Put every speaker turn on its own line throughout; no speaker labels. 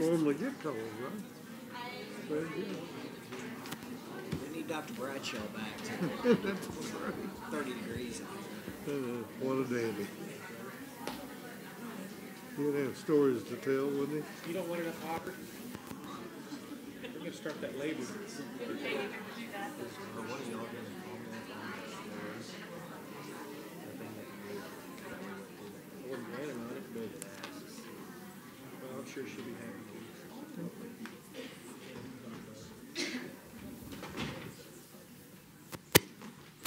Normally get calls, right? Very good.
We need Dr. Bradshaw back.
That's great.
30 degrees in here.
What a dandy. He'd have stories to tell, wouldn't he?
You don't want enough water? We're going to start that labor.
What are y'all going to comment on
I wasn't planning on it, but well, I'm sure she'll be happy.
I'd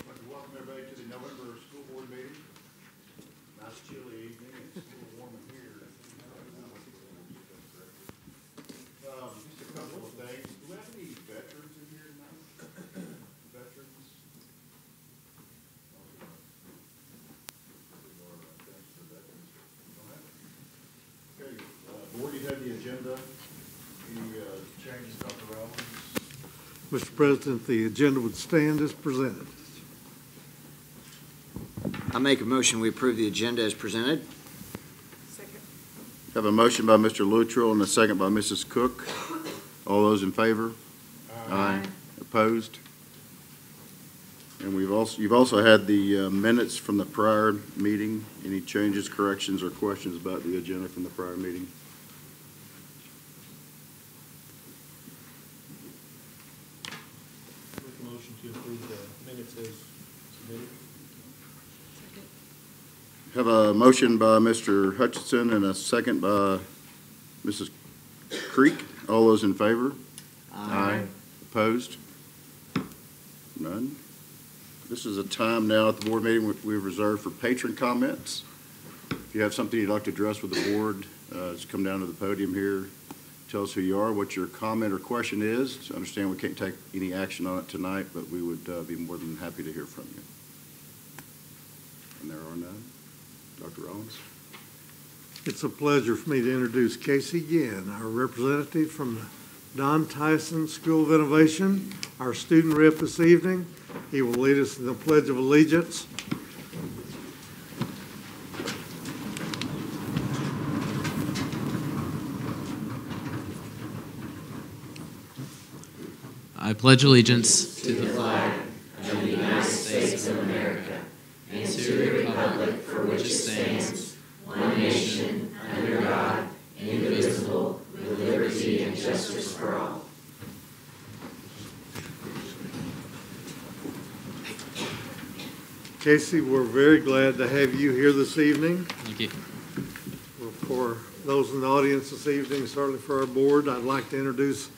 like to welcome everybody to the November school board meeting. Nice chilly evening. It's a little warm in here. Just a couple of things. Do we have any veterans in here tonight? Veterans? Okay, board, you have the agenda. Any changes, Dr. Rollins?
Mr. President, the agenda would stand as presented.
I make a motion we approve the agenda as presented.
Second.
Have a motion by Mr. Luttrell and a second by Mrs. Cook. All those in favor? Aye. Opposed? And you've also had the minutes from the prior meeting. Any changes, corrections, or questions about the agenda from the prior meeting?
Make a motion to approve the minutes as submitted.
Have a motion by Mr. Hutchinson and a second by Mrs. Creek. All those in favor? Aye. Opposed? None. This is a time now at the board meeting we reserve for patron comments. If you have something you'd like to address with the board, just come down to the podium here. Tell us who you are, what your comment or question is. So understand we can't take any action on it tonight, but we would be more than happy to hear from you. And there are none. Dr. Rollins.
It's a pleasure for me to introduce Casey Ginn, our representative from the Don Tyson School of Innovation, our student rep this evening. He will lead us in the Pledge of Allegiance.
I pledge allegiance to the flag of the United States of America and to the republic for which it stands, one nation, under God, indivisible, with liberty and justice for all.
Casey, we're very glad to have you here this evening.
Thank you.
For those in the audience this evening, certainly for our board, I'd like to introduce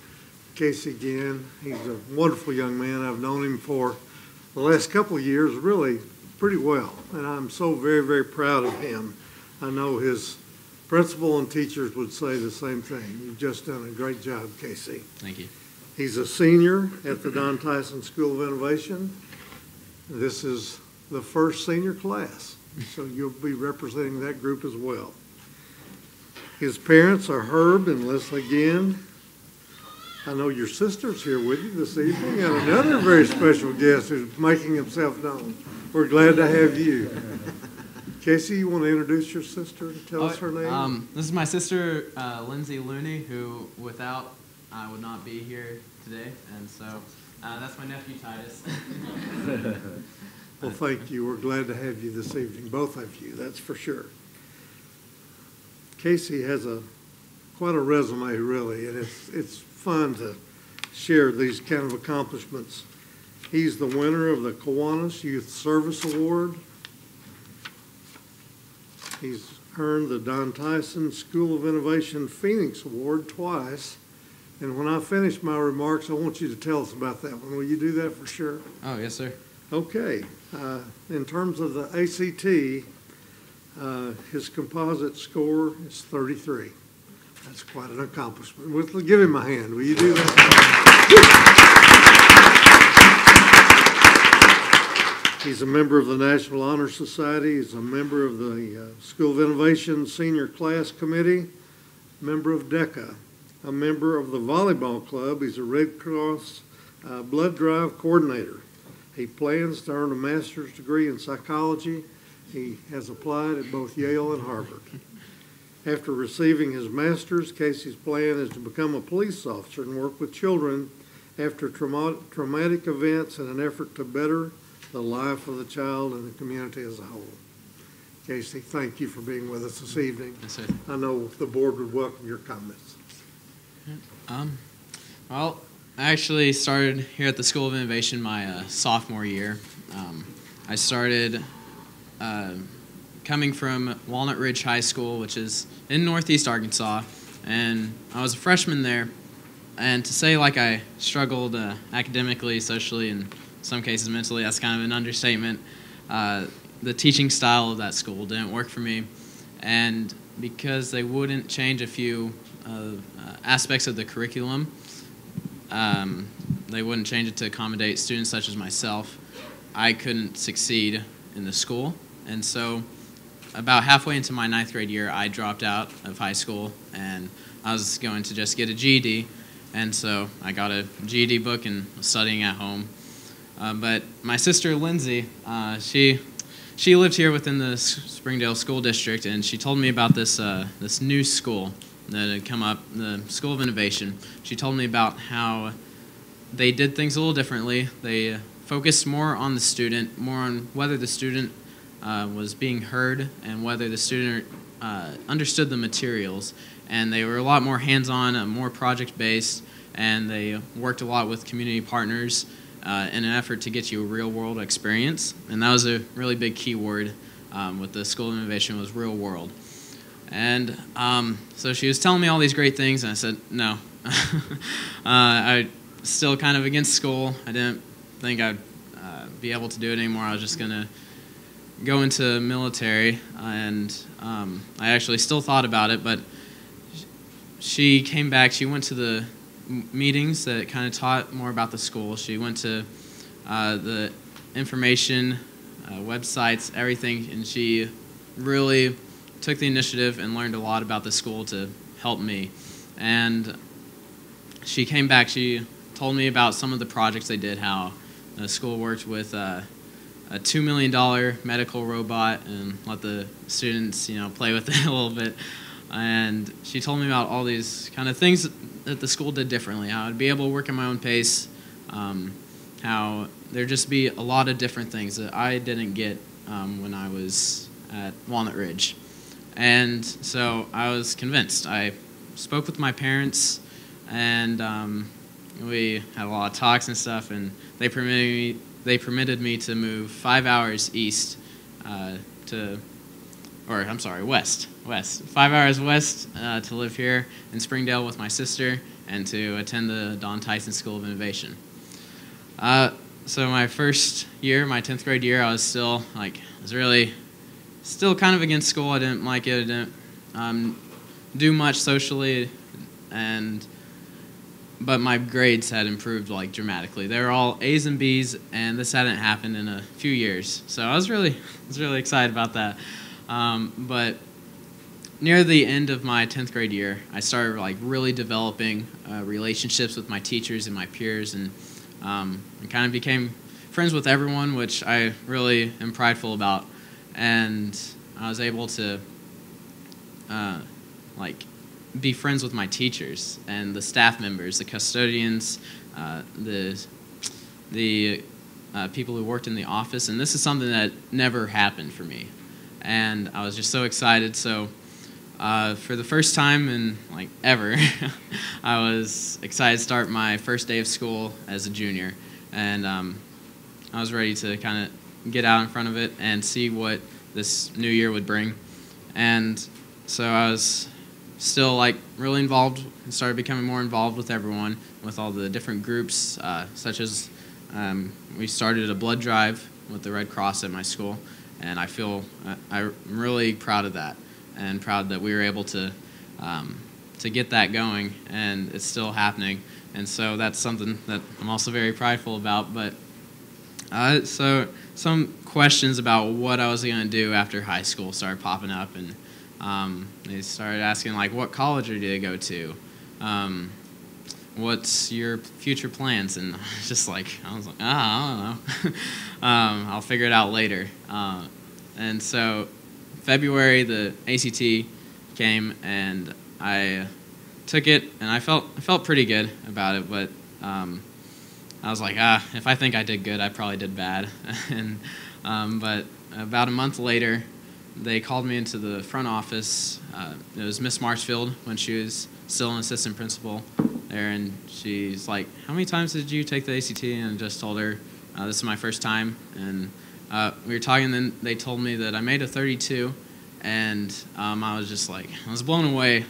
Casey Ginn. He's a wonderful young man. I've known him for the last couple of years really pretty well, and I'm so very, very proud of him. I know his principal and teachers would say the same thing. You've just done a great job, Casey.
Thank you.
He's a senior at the Don Tyson School of Innovation. This is the first senior class, so you'll be representing that group as well. His parents are Herb and Leslie Ginn. I know your sister's here with you this evening, and another very special guest who's making himself known. We're glad to have you. Casey, you want to introduce your sister and tell us her name?
This is my sister, Lindsay Looney, who without I would not be here today, and so that's my nephew, Titus.
Well, thank you. We're glad to have you this evening, both of you, that's for sure. Casey has quite a resume, really, and it's fun to share these kind of accomplishments. He's the winner of the Kiwanis Youth Service Award. He's earned the Don Tyson School of Innovation Phoenix Award twice. And when I finish my remarks, I want you to tell us about that one. Will you do that for sure?
Oh, yes, sir.
Okay. In terms of the ACT, his composite score is 33. That's quite an accomplishment. We'll give him a hand. Will you do that? He's a member of the National Honor Society. He's a member of the School of Innovation Senior Class Committee, member of DECA, a member of the volleyball club. He's a Red Cross blood drive coordinator. He plans to earn a master's degree in psychology. He has applied at both Yale and Harvard. After receiving his master's, Casey's plan is to become a police officer and work with children after traumatic events in an effort to better the life of the child and the community as a whole. Casey, thank you for being with us this evening.
Yes, sir.
I know the board would welcome your comments.
Well, I actually started here at the School of Innovation my sophomore year. I started coming from Walnut Ridge High School, which is in Northeast Arkansas, and I was a freshman there. And to say like I struggled academically, socially, and in some cases mentally, that's kind of an understatement. The teaching style of that school didn't work for me, and because they wouldn't change a few aspects of the curriculum, they wouldn't change it to accommodate students such as myself, I couldn't succeed in the school. And so about halfway into my 9th grade year, I dropped out of high school, and I was going to just get a GED. And so I got a GED book and was studying at home. But my sister, Lindsay, she lived here within the Springdale School District, and she told me about this new school that had come up, the School of Innovation. She told me about how they did things a little differently. They focused more on the student, more on whether the student was being heard and whether the student understood the materials. And they were a lot more hands-on, more project-based, and they worked a lot with community partners in an effort to get you a real-world experience. And that was a really big key word with the School of Innovation, was real world. And so she was telling me all these great things, and I said, no. I was still kind of against school. I didn't think I'd be able to do it anymore. I was just going to go into military, and I actually still thought about it, but she came back. She went to the meetings that kind of taught more about the school. She went to the information, websites, everything, and she really took the initiative and learned a lot about the school to help me. And she came back. She told me about some of the projects they did, how the school worked with a $2 million medical robot and let the students, play with it a little bit. And she told me about all these kind of things that the school did differently, how I'd be able to work at my own pace, how there'd just be a lot of different things that I didn't get when I was at Walnut Ridge. And so I was convinced. I spoke with my parents, and we had a lot of talks and stuff, and they permitted me to move 5 hours east west. 5 hours west to live here in Springdale with my sister and to attend the Don Tyson School of Innovation. So my first year, my 10th grade year, I was still kind of against school. I didn't like it. I didn't do much socially, but my grades had improved dramatically. They were all A's and B's, and this hadn't happened in a few years. So I was really excited about that. But near the end of my 10th grade year, I started really developing relationships with my teachers and my peers, and kind of became friends with everyone, which I really am prideful about. And I was able to be friends with my teachers and the staff members, the custodians, the people who worked in the office, and this is something that never happened for me. And I was just so excited. So for the first time in ever, I was excited to start my first day of school as a junior, and I was ready to kind of get out in front of it and see what this new year would bring. And so I was still really involved and started becoming more involved with everyone, with all the different groups, such as we started a blood drive with the Red Cross at my school, and I'm really proud of that, and proud that we were able to get that going, and it's still happening. And so that's something that I'm also very prideful about. But so some questions about what I was going to do after high school started popping up, and they started asking what college are you to go to, what's your future plans, and I was like, I don't know. I'll figure it out later. And so February, the ACT came, and I took it, and I felt pretty good about it, but I was like, if I think I did good, I probably did bad. But about a month later, they called me into the front office. It was Miss Marshfield when she was still an assistant principal there, and she's like, how many times did you take the ACT? And I just told her, this is my first time. And we were talking, and then they told me that I made a 32, and I was just like, I was blown away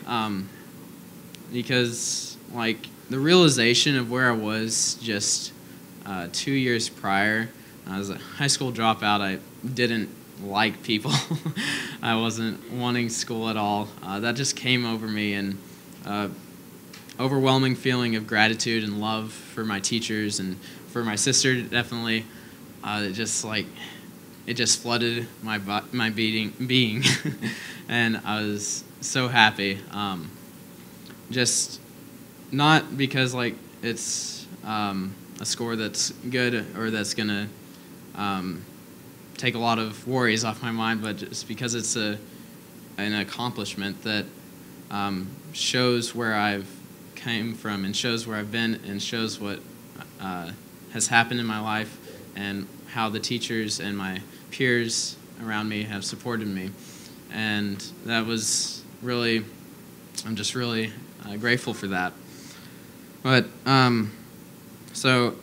because, like, the realization of where I was just 2 years prior. I was a high school dropout. I didn't like people. I wasn't wanting school at all. That just came over me, and overwhelming feeling of gratitude and love for my teachers and for my sister, definitely. It just flooded my being, and I was so happy. Just not because like it's a score that's good or that's gonna take a lot of worries off my mind, but just because it's an accomplishment that shows where I've came from and shows where I've been and shows what has happened in my life and how the teachers and my peers around me have supported me. And that was really, I'm just really grateful for that. But so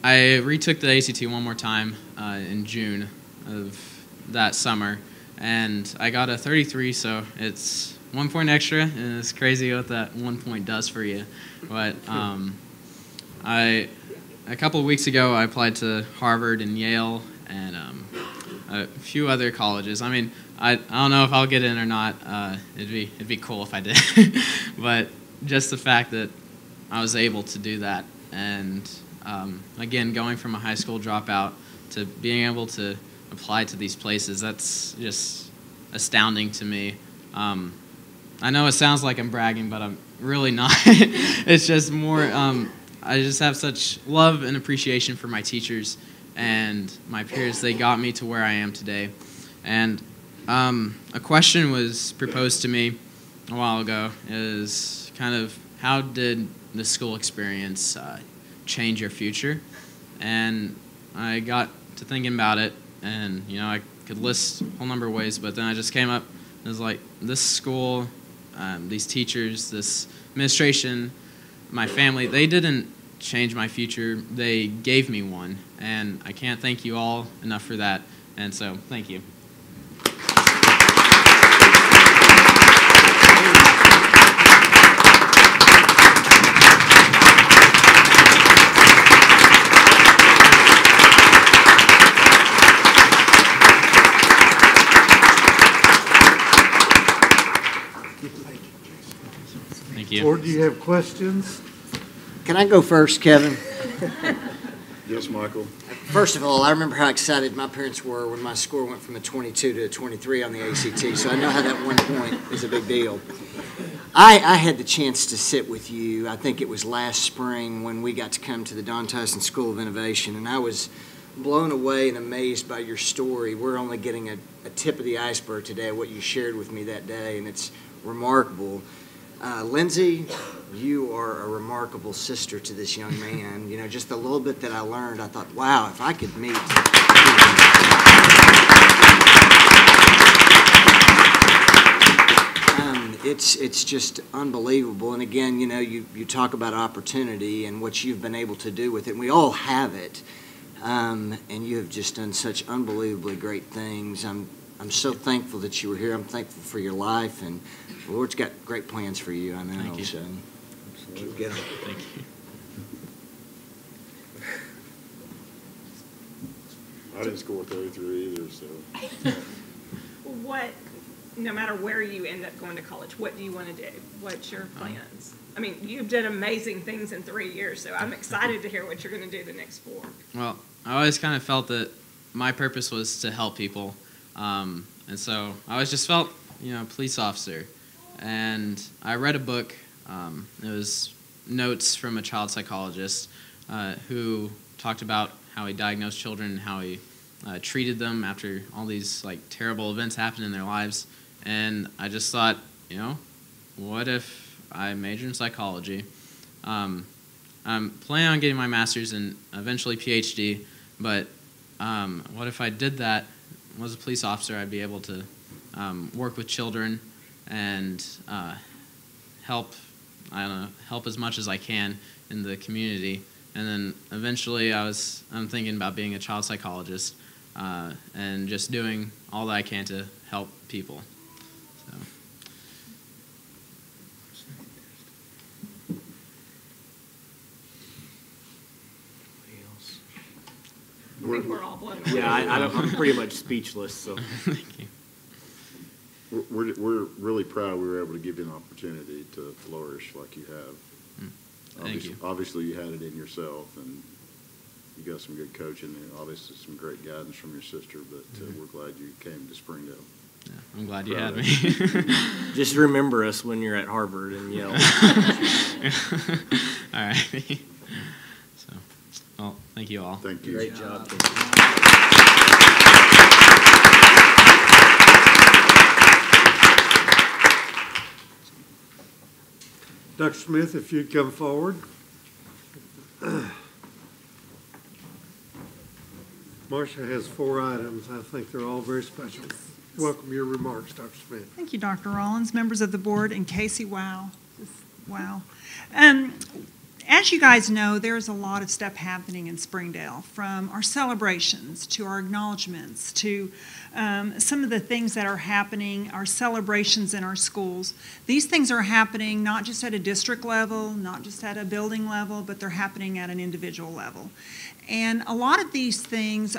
I retook the ACT one more time in June of that summer, and I got a 33, so it's 1 point extra, and it's crazy what that 1 point does for you. But a couple of weeks ago, I applied to Harvard and Yale and a few other colleges. I mean, I don't know if I'll get in or not. It'd be cool if I did, but just the fact that I was able to do that, and again, going from a high school dropout to being able to apply to these places, that's just astounding to me. I know it sounds like I'm bragging, but I'm really not. It's just more, I just have such love and appreciation for my teachers and my peers. They got me to where I am today. And a question was proposed to me a while ago, is kind of, how did the school experience change your future? And I got to thinking about it, and I could list a whole number of ways, but then I just came up and was like, this school, these teachers, this administration, my family, they didn't change my future, they gave me one, and I can't thank you all enough for that, and so thank you. Thank you.
Or do you have questions?
Can I go first, Kevin?
Yes, Michael.
First of all, I remember how excited my parents were when my score went from a 22 to a 23 on the ACT, so I know how that 1 point is a big deal. I had the chance to sit with you, I think it was last spring, when we got to come to the Don Tyson School of Innovation, and I was blown away and amazed by your story. We're only getting a tip of the iceberg today, what you shared with me that day, and it's remarkable. Lindsay, you are a remarkable sister to this young man. Just a little bit that I learned, I thought, wow, if I could meet. It's just unbelievable. And again, you talk about opportunity and what you've been able to do with it. And we all have it. And you have just done such unbelievably great things. I'm so thankful that you were here. I'm thankful for your life, and the Lord's got great plans for you, I know.
Thank you.
So keep getting it.
Thank you.
I didn't score 33 either, so.
No matter where you end up going to college, what do you want to do? What's your plans? I mean, you've done amazing things in 3 years, so I'm excited to hear what you're going to do the next 4.
Well, I always kind of felt that my purpose was to help people. And so I always just felt, police officer. And I read a book. It was notes from a child psychologist who talked about how he diagnosed children and how he treated them after all these terrible events happened in their lives. And I just thought, what if I major in psychology? I'm planning on getting my master's and eventually PhD, but what if I did that, was a police officer, I'd be able to work with children and help as much as I can in the community. And then eventually I'm thinking about being a child psychologist and just doing all that I can to help people. So.
I think we're all blown away.
Yeah, I'm pretty much speechless, so.
Thank you.
We're really proud we were able to give you an opportunity to flourish like you have.
Thank you.
Obviously, you had it in yourself, and you got some good coaching, and obviously some great guidance from your sister, but we're glad you came to Springdale.
Yeah, I'm glad you had me.
Just remember us when you're at Harvard and yell.
All right. So, well, thank you all.
Thank you.
Great job.
Dr. Smith, if you'd come forward. Marcia has 4 items. I think they're all very special. Welcome your remarks, Dr. Smith.
Thank you, Dr. Rollins, members of the board, and Casey, wow. Wow. As you guys know, there's a lot of stuff happening in Springdale, from our celebrations to our acknowledgments to some of the things that are happening, our celebrations in our schools. These things are happening not just at a district level, not just at a building level, but they're happening at an individual level. And a lot of these things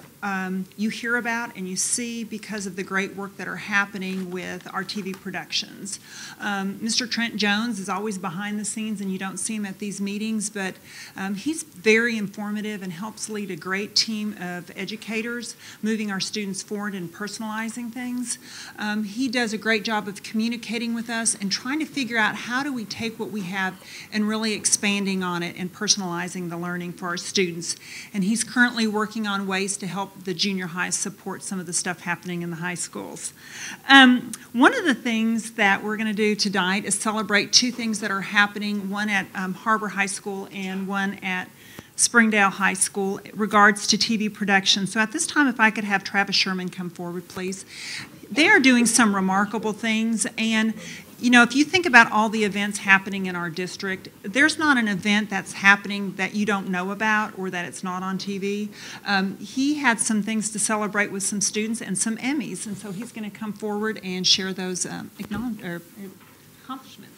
you hear about and you see because of the great work that are happening with our TV productions. Mr. Trent Jones is always behind the scenes and you don't see him at these meetings, but he's very informative and helps lead a great team of educators, moving our students forward and personalizing things. He does a great job of communicating with us and trying to figure out how do we take what we have and really expanding on it and personalizing the learning for our students. And he's currently working on ways to help the junior highs support some of the stuff happening in the high schools. One of the things that we're going to do tonight is celebrate 2 things that are happening, one at HAR-BER High School and one at Springdale High School in regards to TV production. So at this time, if I could have Travis Sherman come forward, please. They are doing some remarkable things, and you know, if you think about all the events happening in our district, there's not an event that's happening that you don't know about or that it's not on TV. He had some things to celebrate with some students and some Emmys, and so he's going to come forward and share those accomplishments.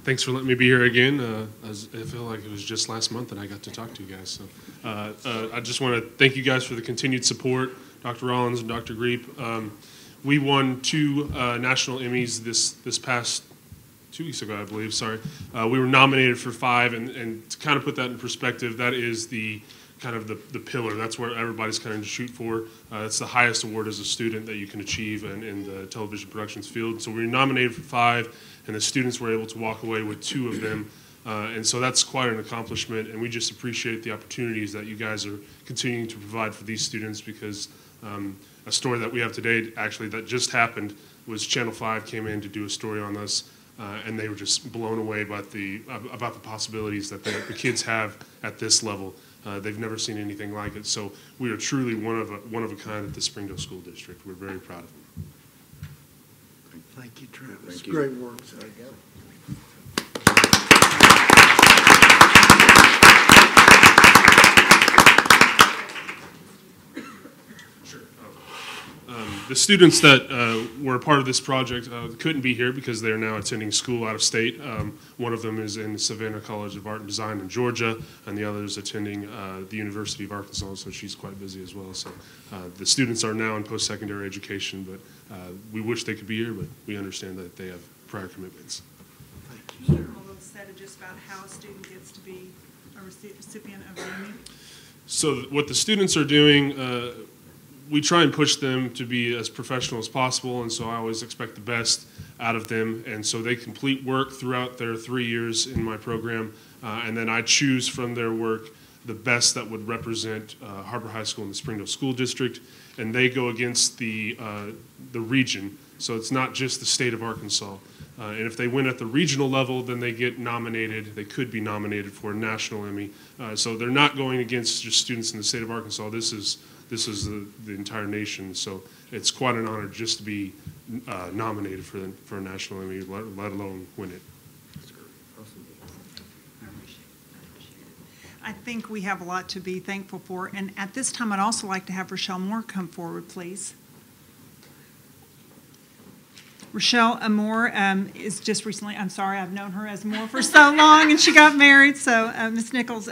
Thanks for letting me be here again. I feel like it was just last month that I got to talk to you guys. So I just want to thank you guys for the continued support, Dr. Rollins and Dr. Greep. We won 2 national Emmys this past 2 weeks ago, I believe. Sorry, we were nominated for 5, and to kind of put that in perspective, that is the kind of the pillar. That's where everybody's kind of to shoot for. It's the highest award as a student that you can achieve in the television productions field. So we were nominated for 5, and the students were able to walk away with 2 of them. And so that's quite an accomplishment, and we just appreciate the opportunities that you guys are continuing to provide for these students, because a story that we have today, actually, that just happened, was Channel 5 came in to do a story on us, and they were just blown away by about the possibilities that the kids have at this level. They've never seen anything like it. So we are truly one of a kind at the Springdale School District. We're very proud of them.
Thank you, Travis.
Thank you.
Great work, sir.
There you go.
The students that were a part of this project couldn't be here because they're now attending school out of state. One of them is in Savannah College of Art and Design in Georgia, and the other is attending the University of Arkansas, so she's quite busy as well. So the students are now in post-secondary education, but we wish they could be here, but we understand that they have prior commitments.
Thank you, sir.
A little said just about how a student gets to be a recipient of an Emmy.
So what the students are doing, we try and push them to be as professional as possible, and so I always expect the best out of them. And so they complete work throughout their 3 years in my program, and then I choose from their work the best that would represent HAR-BER High School and the Springdale School District, and they go against the region. So it's not just the state of Arkansas. And if they win at the regional level, then they get nominated. They could be nominated for a national Emmy. So they're not going against just students in the state of Arkansas. This is the entire nation. So it's quite an honor just to be nominated for a national Emmy, let alone win it.
I think we have a lot to be thankful for. And at this time, I'd also like to have Rochelle Moore come forward, please. Rochelle Moore is just recently, I'm sorry, I've known her as Moore for so long, and she got married, so Ms. Nichols,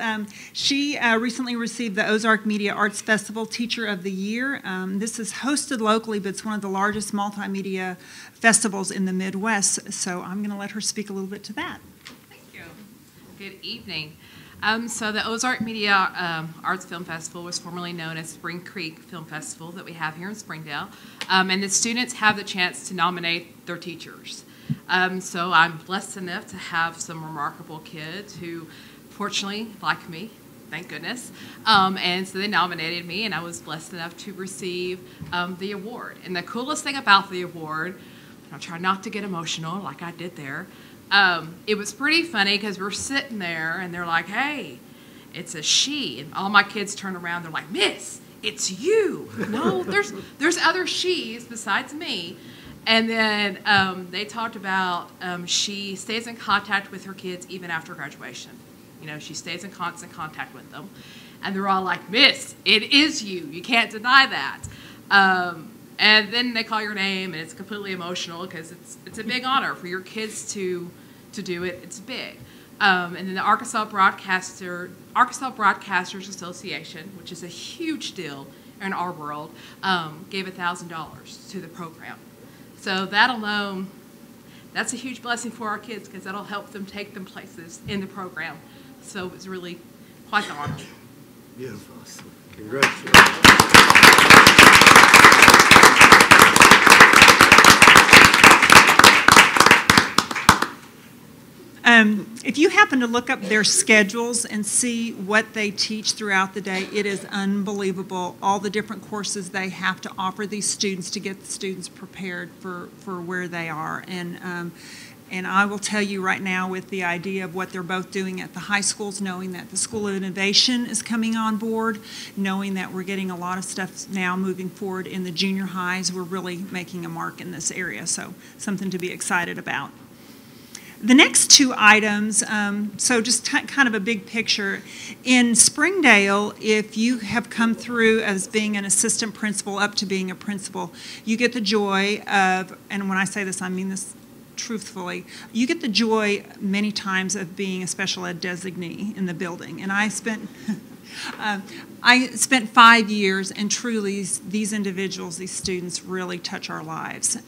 she recently received the Ozark Media Arts Festival Teacher of the Year. This is hosted locally, but it's one of the largest multimedia festivals in the Midwest, so I'm going to let her speak a little bit to that.
Thank you. Good evening. So the Ozark Media Arts Film Festival was formerly known as Spring Creek Film Festival that we have here in Springdale. And the students have the chance to nominate their teachers. So I'm blessed enough to have some remarkable kids who, fortunately, like me, thank goodness. And so they nominated me, and I was blessed enough to receive the award. And the coolest thing about the award, I'll try not to get emotional like I did there, it was pretty funny because we're sitting there and they're like, hey, it's a she. And all my kids turn around, they're like, Miss, it's you. No, there's other she's besides me. And then they talked about she stays in contact with her kids even after graduation. You know, she stays in constant contact with them. And they're all like, Miss, it is you. You can't deny that. And then they call your name, and it's completely emotional because it's a big honor for your kids to do it. It's big. And then the Arkansas Broadcasters Association, which is a huge deal in our world, gave $1,000 to the program. So that alone, that's a huge blessing for our kids because that'll help them take them places in the program. So it was really quite the honor.
Beautiful. Congratulations.
If you happen to look up their schedules and see what they teach throughout the day, it is unbelievable, all the different courses they have to offer these students to get the students prepared for where they are. And I will tell you right now with the idea of what they're both doing at the high schools, knowing that the School of Innovation is coming on board, knowing that we're getting a lot of stuff now moving forward in the junior highs, we're really making a mark in this area, so something to be excited about. The next two items, so just kind of a big picture. In Springdale, if you have come through as being an assistant principal up to being a principal, you get the joy of, and when I say this, I mean this truthfully, you get the joy many times of being a special ed designee in the building. And I spent 5 years, and truly these individuals, these students really touch our lives.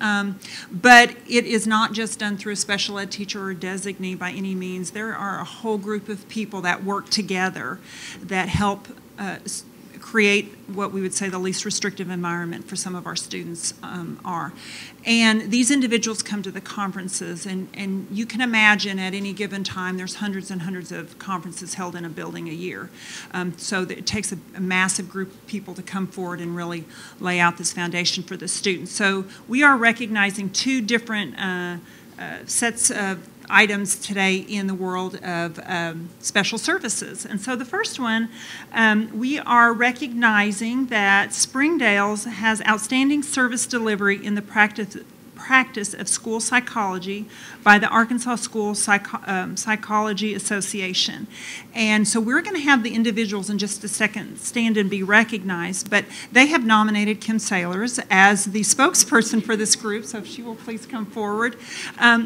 But it is not just done through a special ed teacher or designee by any means. There are a whole group of people that work together that help create what we would say the least restrictive environment for some of our students are. And these individuals come to the conferences, and you can imagine at any given time there's hundreds and hundreds of conferences held in a building a year. So it takes a massive group of people to come forward and really lay out this foundation for the students. So we are recognizing two different sets of items today in the world of special services. And so the first one, we are recognizing that Springdale has outstanding service delivery in the practice of school psychology by the Arkansas School Psychology Association. And so we're going to have the individuals in just a second stand and be recognized, but they have nominated Kim Sailors as the spokesperson for this group, so if she will please come forward.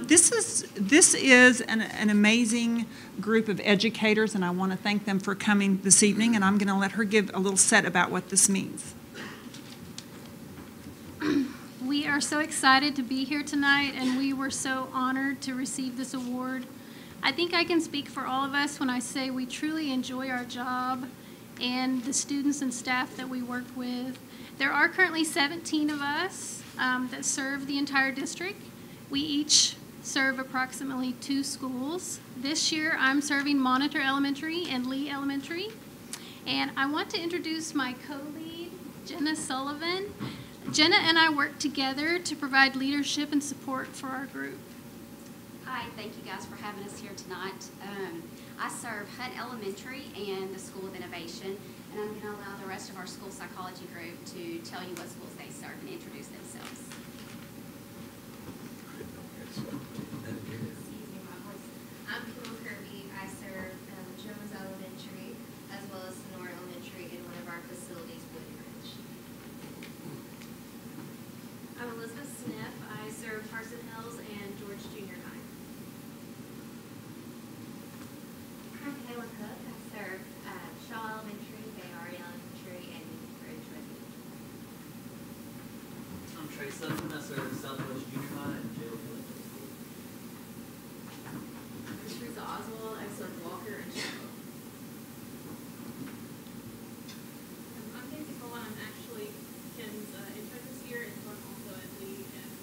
This is an amazing group of educators, and I want to thank them for coming this evening, and I'm going to let her give a little set about what this means.
We are so excited to be here tonight, and we were so honored to receive this award. I think I can speak for all of us when I say we truly enjoy our job and the students and staff that we work with. There are currently 17 of us that serve the entire district. We each serve approximately 2 schools. This year I'm serving Monitor Elementary and Lee Elementary. And I want to introduce my co-lead, Jenna Sullivan. Jenna and I work together to provide leadership and support for our group.
Hi, thank you guys for having us here tonight. I serve Hunt Elementary and the School of Innovation, and I'm going to allow the rest of our school psychology group to tell you what schools they serve and introduce themselves.
I'm Kim Kirby. I serve Jones Elementary as well as Sonora Elementary in one of our facilities, Woodbridge. I'm Elizabeth Sniff. I serve Carson Hills and George Junior High. I'm Kayla Cook. I serve Shaw Elementary, Bay Area Elementary, and Woodbridge Residential.
I'm Trey Sutton. I serve Southwest Junior High and Jail Hill.
I'm Teresa Oswald. I serve Walker and Sherwood.
I'm Casey Cole. I'm actually Kim's intern this year, and so I'm also at lead and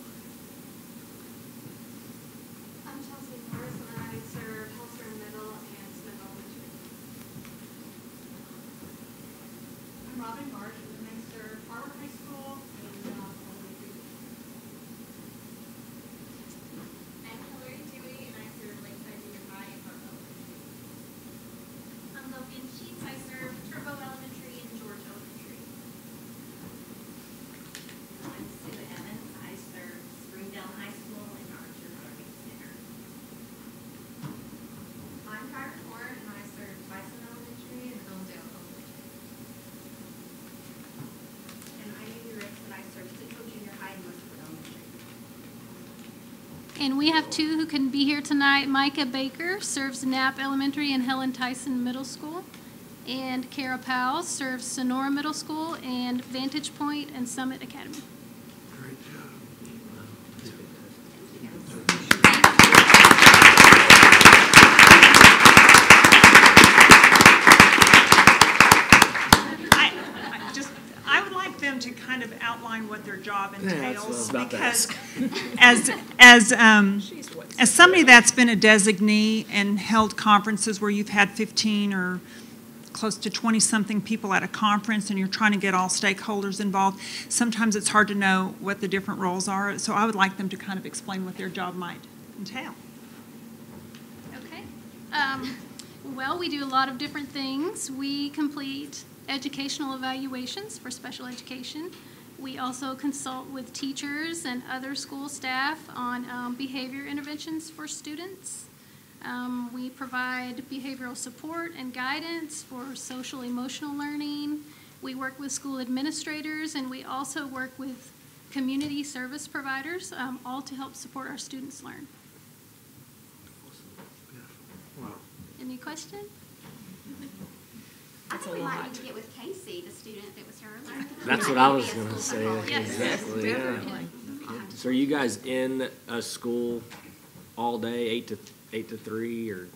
I'm Chelsea Morris, and I serve Hellstrom Middle and Smith Elementary.
I'm Robin Marsh, and I serve Harvard High School and Elementary.
I'm Hillary Dewey, and I serve Lakeside Junior High and Harvard Elementary. I'm Logan Sheets. I serve Turbo Elementary and George Elementary.
I'm Sue Evans. I serve Springdale High School and Archer Learning Center.
I'm Kyra Horn, and I serve Tyson Elementary and Hilldale Elementary.
And I'm Amy Ricks, and I serve Central Junior High and Westwood Elementary.
And we have two who can be here tonight. Micah Baker serves Knapp Elementary and Helen Tyson Middle School. And Kara Powell serves Sonora Middle School and Vantage Point and Summit Academy.
Great job.
I would like them to kind of outline what their job entails,
about to
because
ask.
as somebody that's been a designee and held conferences where you've had 15 or close to 20-something people at a conference and you're trying to get all stakeholders involved, sometimes it's hard to know what the different roles are. So I would like them to kind of explain what their job might entail.
Okay. Well, we do a lot of different things. We complete educational evaluations for special education. We also consult with teachers and other school staff on behavior interventions for students. We provide behavioral support and guidance for social emotional learning. We work with school administrators, and we also work with community service providers, all to help support our students learn.
Wow.
Any questions?
I think we might need to get with Casey, the student that was here earlier.
That's what I was going to say.
Yes.
Exactly. Yeah. So are you guys in a school all day, 8 to 3, or?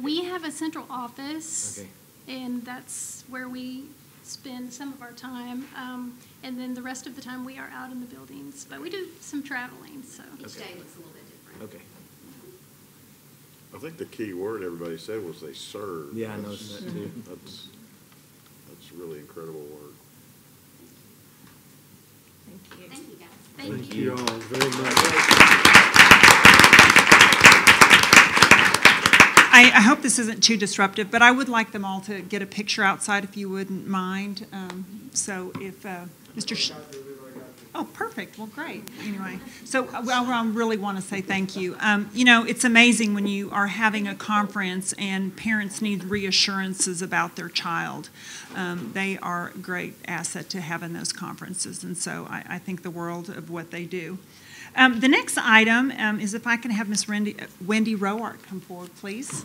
We have a central office,
Okay.
and that's where we spend some of our time. And then the rest of the time we are out in the buildings, but we do some traveling. So
Each day looks a little bit different.
Okay.
I think the key word everybody said was they serve.
Yeah, I noticed that too.
That's really incredible work.
Thank you, guys.
Thank you all very much.
I hope this isn't too disruptive, but I would like them all to get a picture outside if you wouldn't mind. So if Mr. Oh, perfect. Well, great. Anyway, so I really want to say thank you. You know, it's amazing when you are having a conference and parents need reassurances about their child. They are a great asset to have in those conferences, and so I think the world of what they do. The next item is if I can have Miss Wendy Roark come forward, please.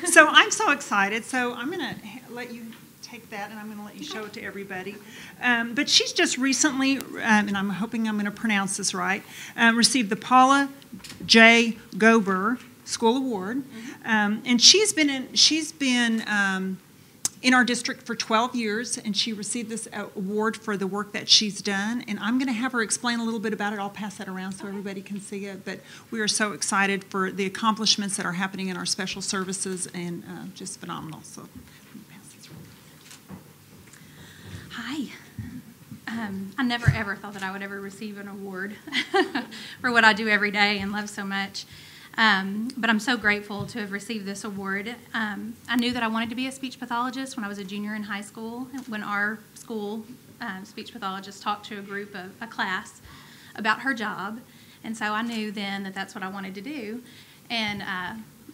So I'm so excited. So I'm going to let you take that, and I'm going to let you show it to everybody. But she's just recently, and I'm hoping I'm going to pronounce this right, received the Paula J. HAR-BER School Award, and she's been in our district for 12 years, and she received this award for the work that she's done. And I'm going to have her explain a little bit about it. I'll pass that around so everybody can see it. But we are so excited for the accomplishments that are happening in our special services, and just phenomenal. So
Hi. I never ever thought that I would ever receive an award for what I do every day and love so much. But I'm so grateful to have received this award. I knew that I wanted to be a speech pathologist when I was a junior in high school, when our school speech pathologist talked to a class about her job. And so I knew then that that's what I wanted to do. And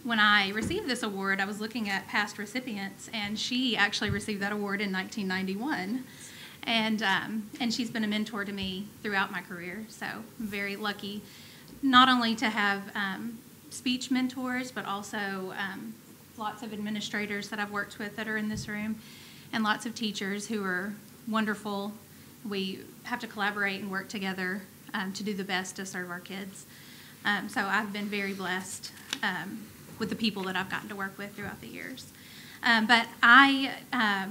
when I received this award, I was looking at past recipients, and she actually received that award in 1991. And she's been a mentor to me throughout my career. So I'm very lucky not only to have speech mentors, but also lots of administrators that I've worked with that are in this room, and lots of teachers who are wonderful. We have to collaborate and work together to do the best to serve our kids. So I've been very blessed with the people that I've gotten to work with throughout the years. But I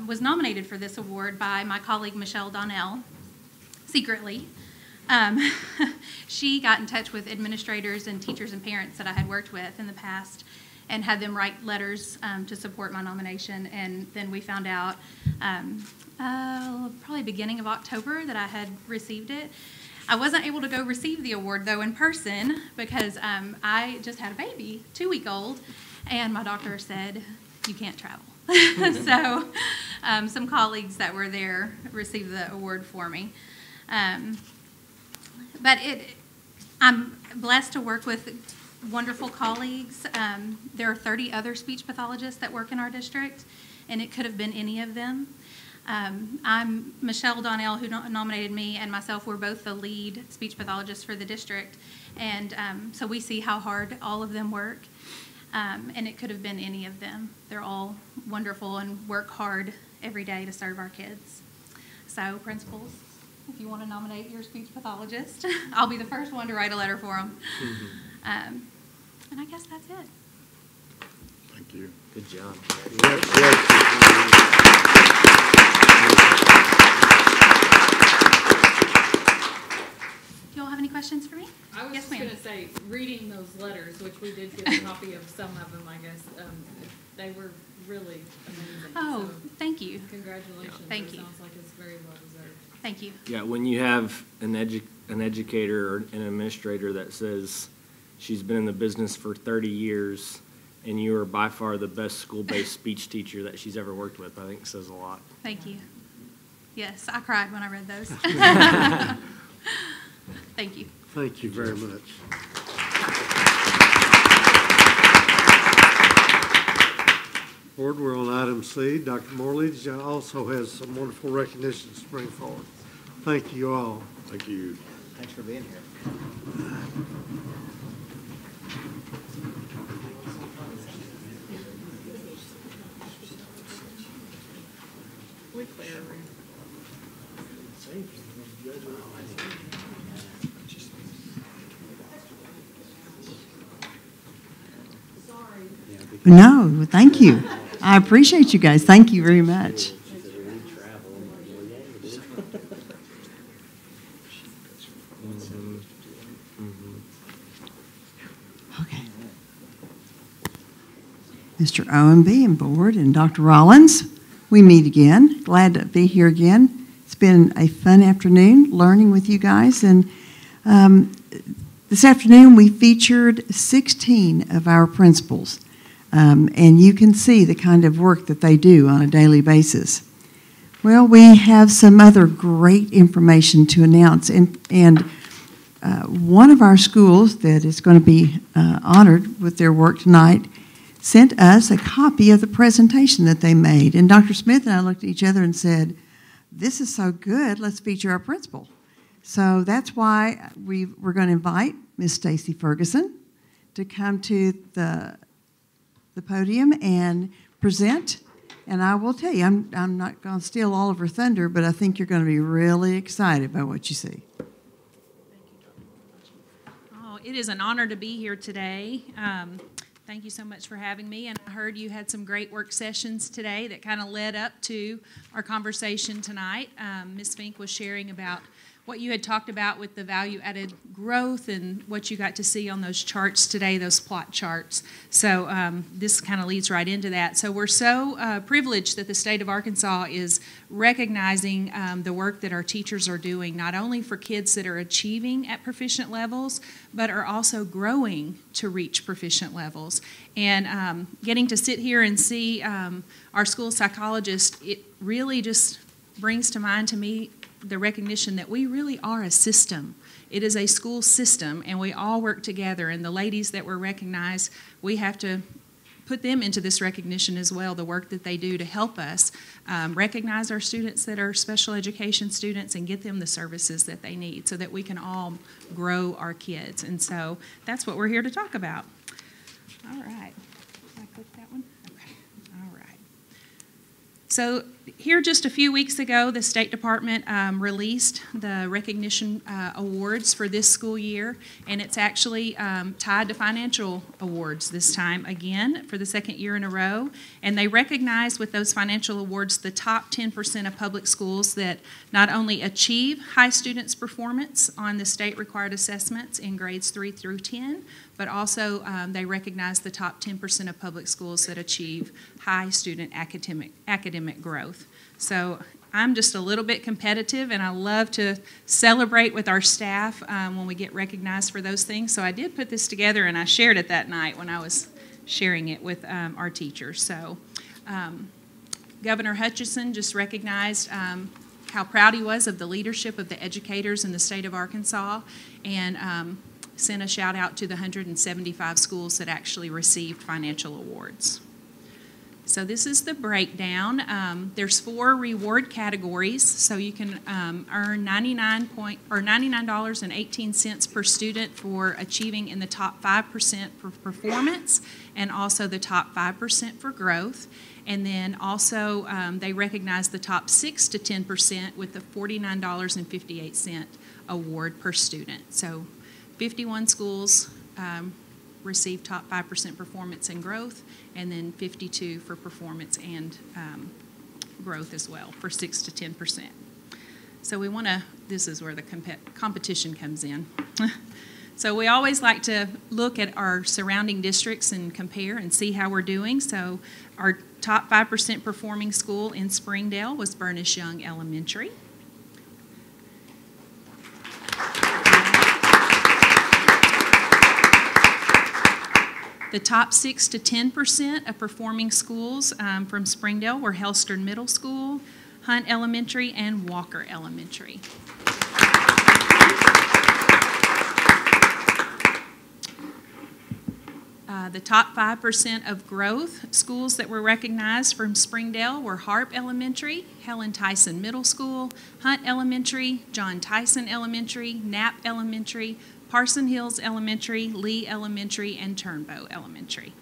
was nominated for this award by my colleague Michelle Donnell, secretly. She got in touch with administrators and teachers and parents that I had worked with in the past and had them write letters to support my nomination. And then we found out probably beginning of October that I had received it. I wasn't able to go receive the award, though, in person because I just had a baby, 2-week-old, and my doctor said, you can't travel. So some colleagues that were there received the award for me. But I'm blessed to work with wonderful colleagues. There are 30 other speech pathologists that work in our district, and it could have been any of them. I'm Michelle Donnell, who nominated me, and myself were both the lead speech pathologists for the district. And so we see how hard all of them work. And it could have been any of them. They're all wonderful and work hard every day to serve our kids. So principals, if you want to nominate your speech pathologist, I'll be the first one to write a letter for them. And I guess that's it.
Thank you.
Good job.
Do you all have any questions for me?
I was
Yes,
just
ma'am.
going to say, reading those letters, which we did get a copy of some of them, I guess, they were really amazing.
Oh,
So,
thank you.
congratulations.
Thank
It
you.
sounds like it's very well deserved.
Thank you.
Yeah, when you have an educator or an administrator that says she's been in the business for 30 years and you are by far the best school-based speech teacher that she's ever worked with, I think says a lot.
Thank you. Yes, I cried when I read those. Thank you.
Thank you very much. Board, we're on item C. Dr. Morley also has some wonderful recognitions to bring forward. Thank you all.
Thank you.
Thanks for being here.
We clear a room.
No, thank you. I appreciate you guys. Thank you very much. Okay. Mr. Owenby and board and Dr. Rollins, we meet again. Glad to be here again. It's been a fun afternoon learning with you guys. And this afternoon we featured 16 of our principals. And you can see the kind of work that they do on a daily basis. Well, we have some other great information to announce. And one of our schools that is going to be honored with their work tonight sent us a copy of the presentation that they made. And Dr. Smith and I looked at each other and said, this is so good, let's feature our principal. So that's why we're going to invite Miss Stacy Ferguson to come to the podium and present. And I will tell you, I'm not going to steal all of her thunder, but I think you're going to be really excited by what you see.
Oh, it is an honor to be here today. Thank you so much for having me. And I heard you had some great work sessions today that kind of led up to our conversation tonight. Ms. Fink was sharing about what you had talked about with the value-added growth and what you got to see on those charts today, those plot charts. So this kind of leads right into that. So we're so privileged that the state of Arkansas is recognizing the work that our teachers are doing, not only for kids that are achieving at proficient levels, but are also growing to reach proficient levels. And getting to sit here and see our school psychologist, it really just brings to mind to me the recognition that we really are a system. It is a school system, and we all work together. And the ladies that were recognized, we have to put them into this recognition as well, the work that they do to help us recognize our students that are special education students and get them the services that they need so that we can all grow our kids. And so that's what we're here to talk about. All right. Did I click that one? Okay. All right. So here just a few weeks ago, the State Department released the recognition awards for this school year, and it's actually tied to financial awards this time again for the second year in a row. And they recognize with those financial awards the top 10% of public schools that not only achieve high students' performance on the state required assessments in grades 3 through 10, but also they recognize the top 10% of public schools that achieve high student academic growth. So I'm just a little bit competitive, and I love to celebrate with our staff when we get recognized for those things. So I did put this together, and I shared it that night when I was sharing it with our teachers. So Governor Hutchinson just recognized how proud he was of the leadership of the educators in the state of Arkansas, and sent a shout out to the 175 schools that actually received financial awards. So this is the breakdown. There's 4 reward categories, so you can earn $99.18 per student for achieving in the top 5% for performance, and also the top 5% for growth. And then also they recognize the top 6 to 10% with the $49.58 award per student. So 51 schools receive top 5% performance and growth, and then 52 for performance and growth as well for 6 to 10%. So we want to, this is where the competition comes in. So we always like to look at our surrounding districts and compare and see how we're doing. So our top 5% performing school in Springdale was Burnish Young Elementary. The top 6 to 10% of performing schools from Springdale were Hellstern Middle School, Hunt Elementary, and Walker Elementary. The top 5% of growth schools that were recognized from Springdale were Harp Elementary, Helen Tyson Middle School, Hunt Elementary, John Tyson Elementary, Knapp Elementary, Parson Hills Elementary, Lee Elementary, and Turnbow Elementary.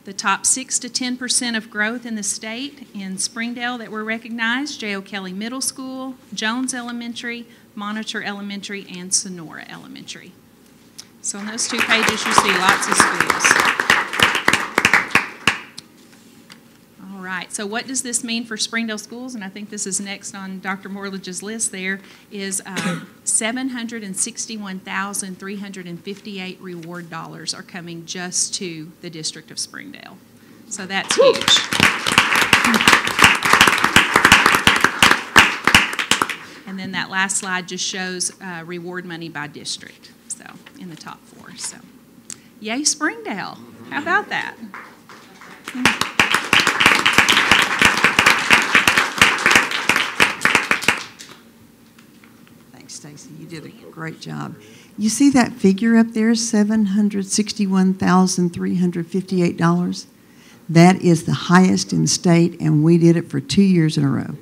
The top 6 to 10% of growth in the state in Springdale that were recognized: J.O. Kelly Middle School, Jones Elementary, Monitor Elementary, and Sonora Elementary. So on those 2 pages you see lots of schools. All right, so what does this mean for Springdale schools? And I think this is next on Dr. Morledge's list there, is $761,358 reward dollars are coming just to the District of Springdale. So that's huge. And then that last slide just shows reward money by district, so in the top 4. So yay, Springdale. How about that?
Stacey, you did a great job. You see that figure up there, $761,358? That is the highest in the state, and we did it for 2 years in a row.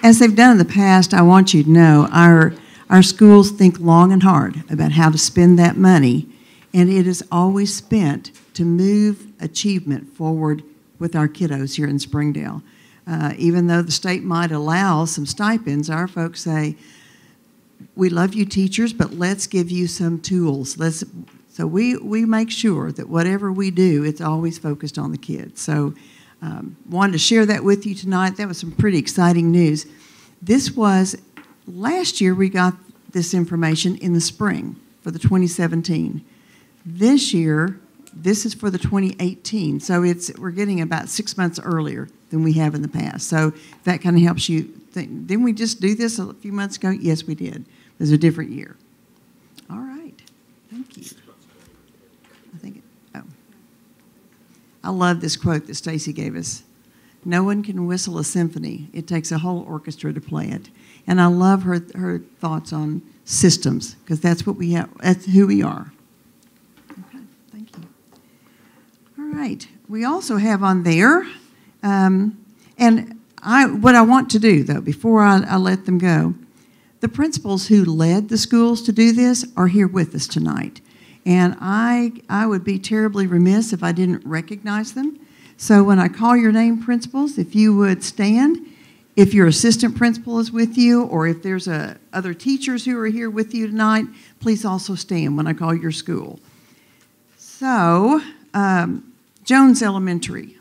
As they've done in the past, I want you to know our schools think long and hard about how to spend that money, and it is always spent to move achievement forward with our kiddos here in Springdale. Even though the state might allow some stipends, our folks say, we love you teachers, but let's give you some tools. So we make sure that whatever we do, it's always focused on the kids. So wanted to share that with you tonight. That was some pretty exciting news. This was, last year we got this information in the spring for the 2017. This year, this is for the 2018. So we're getting about 6 months earlier than we have in the past. So that kind of helps you think, didn't we just do this a few months ago? Yes, we did. It was a different year. All right. Thank you. I love this quote that Stacy gave us. No one can whistle a symphony. It takes a whole orchestra to play it. And I love her thoughts on systems, because that's what we have. That's who we are. Okay, thank you. All right. We also have on there, what I want to do, though, before I let them go, the principals who led the schools to do this are here with us tonight. And I would be terribly remiss if I didn't recognize them. So when I call your name, principals, if you would stand. If your assistant principal is with you, or if there's other teachers who are here with you tonight, please also stand when I call your school. So, Jones Elementary.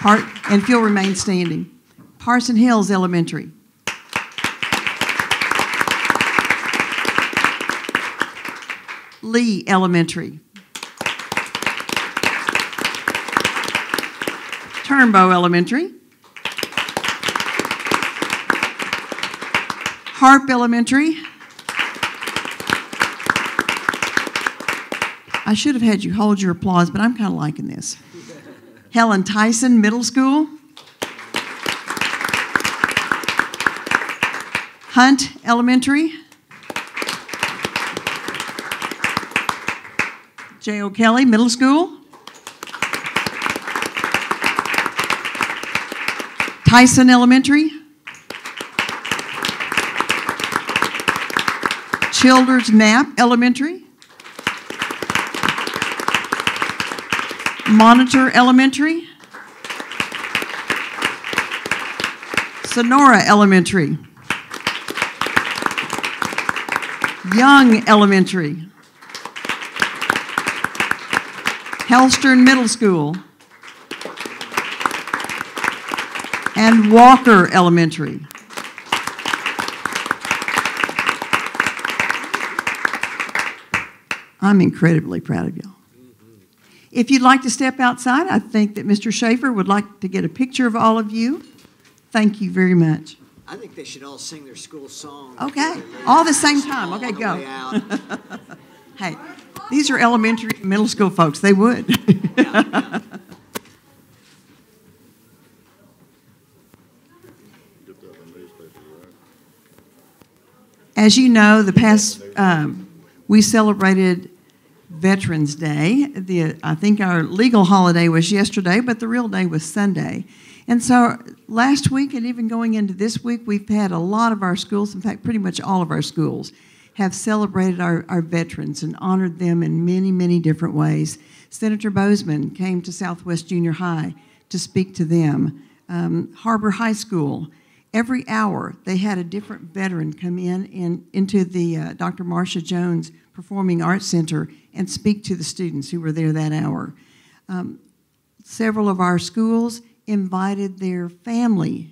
And if you'll remain standing. Parson Hills Elementary. Lee Elementary. Turnbow Elementary. Harp Elementary. I should have had you hold your applause, but I'm kind of liking this. Helen Tyson Middle School. Hunt Elementary. J. O'Kelly Middle School. Tyson Elementary. Childers Knapp Elementary. Monitor Elementary. Sonora Elementary. Young Elementary. Hellstern Middle School. And Walker Elementary. I'm incredibly proud of y'all. If you'd like to step outside, I think that Mr. Schaefer would like to get a picture of all of you. Thank you very much.
I think they should all sing their school song.
Okay, all at the same time. Okay, go. Hey, these are elementary and middle school folks. They would. As you know, we celebrated Veterans Day. I think our legal holiday was yesterday, but the real day was Sunday. And so last week and even going into this week, we've had a lot of our schools, in fact, pretty much all of our schools, have celebrated our veterans and honored them in many, many different ways. Senator Bozeman came to Southwest Junior High to speak to them. HAR-BER High School, every hour they had a different veteran come into the Dr. Marcia Jones Performing Arts Center and speak to the students who were there that hour. Several of our schools invited their families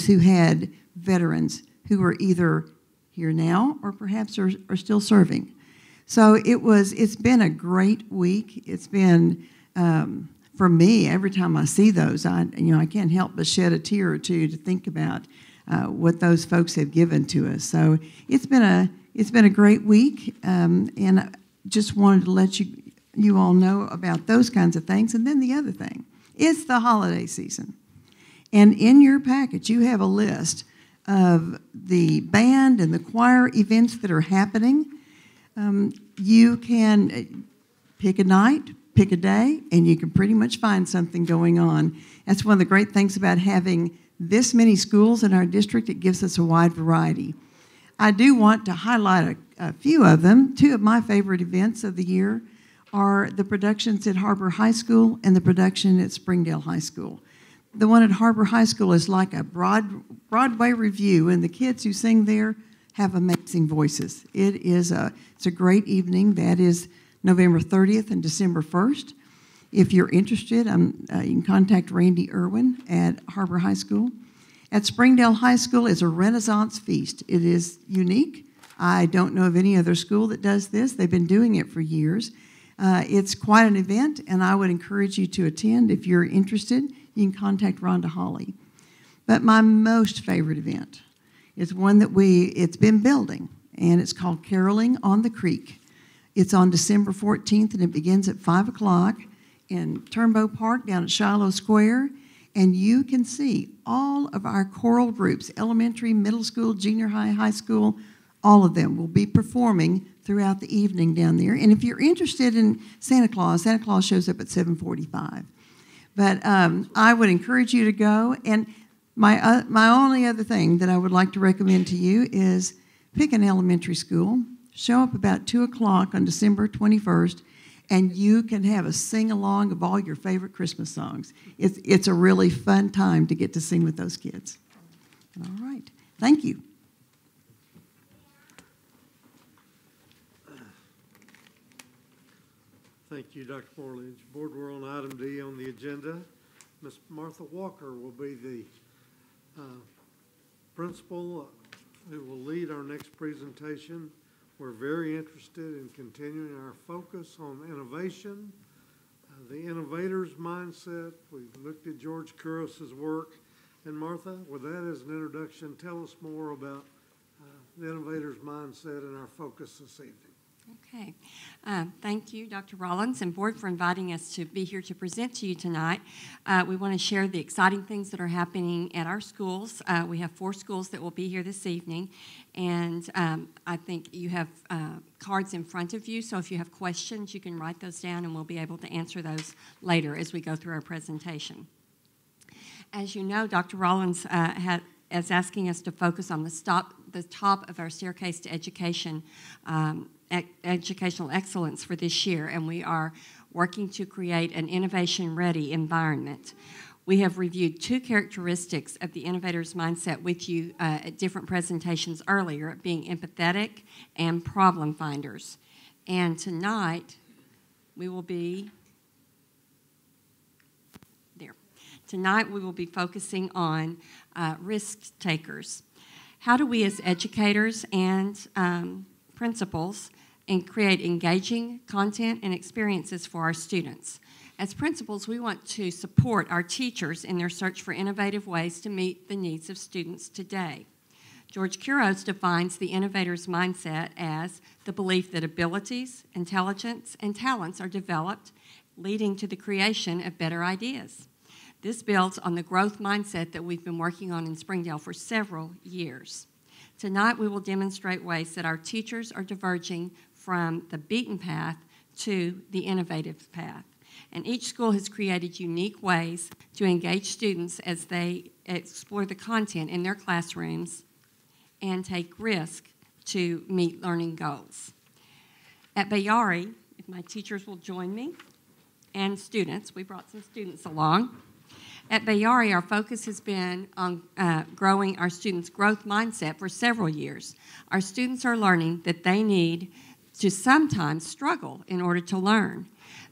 who had veterans who were either here now or perhaps are still serving. So it's been a great week. It's been, for me, every time I see those, I can't help but shed a tear or two to think about what those folks have given to us. So it's been a great week, and I just wanted to let you all know about those kinds of things. And then the other thing, it's the holiday season. And in your package, you have a list of the band and the choir events that are happening. You can pick a night, pick a day, and you can pretty much find something going on. That's one of the great things about having this many schools in our district. It gives us a wide variety. I do want to highlight a few of them. Two of my favorite events of the year are the productions at HAR-BER High School and the production at Springdale High School. the one at HAR-BER High School is like a Broadway review, and the kids who sing there have amazing voices. It's a great evening. That is November 30th and December 1st. If you're interested, you can contact Randy Irwin at HAR-BER High School. At Springdale High School is a Renaissance feast. It is unique. I don't know of any other school that does this. They've been doing it for years. It's quite an event, and I would encourage you to attend. If you're interested, you can contact Rhonda Hawley. But my most favorite event is one that it's been building, and it's called Caroling on the Creek. It's on December 14th, and it begins at 5 o'clock in Turnbow Park down at Shiloh Square, and you can see all of our choral groups, elementary, middle school, junior high, high school, all of them will be performing throughout the evening down there. And if you're interested in Santa Claus shows up at 7:45. But I would encourage you to go. And my only other thing that I would like to recommend to you is pick an elementary school, show up about 2 o'clock on December 21st, and you can have a sing-along of all your favorite Christmas songs. It's a really fun time to get to sing with those kids. All right. Thank you.
Thank you, Dr. Borledge. Board, we're on item D on the agenda. Ms. Martha Walker will be the principal who will lead our next presentation. We're very interested in continuing our focus on innovation, the innovator's mindset. We've looked at George Kouros's work. And Martha, with that as an introduction, tell us more about the innovator's mindset and our focus this evening.
Okay. Thank you, Dr. Rollins and Board, for inviting us to be here to present to you tonight. We want to share the exciting things that are happening at our schools. We have 4 schools that will be here this evening, and I think you have cards in front of you, so if you have questions, you can write those down, and we'll be able to answer those later as we go through our presentation. As you know, Dr. Rollins is asking us to focus on the top of our staircase to education, educational excellence for this year, and we are working to create an innovation-ready environment. We have reviewed 2 characteristics of the innovator's mindset with you at different presentations earlier, being empathetic and problem finders. And tonight, we will be focusing on risk takers. How do we as educators and principals and create engaging content and experiences for our students? As principals, we want to support our teachers in their search for innovative ways to meet the needs of students today. George Kouros defines the innovator's mindset as the belief that abilities, intelligence, and talents are developed, leading to the creation of better ideas. This builds on the growth mindset that we've been working on in Springdale for several years. Tonight, we will demonstrate ways that our teachers are diverging from the beaten path to the innovative path. And each school has created unique ways to engage students as they explore the content in their classrooms and take risk to meet learning goals. At Bayari, if my teachers will join me, and students, we brought some students along. At Bayari, our focus has been on growing our students' growth mindset for several years. Our students are learning that they need to sometimes struggle in order to learn.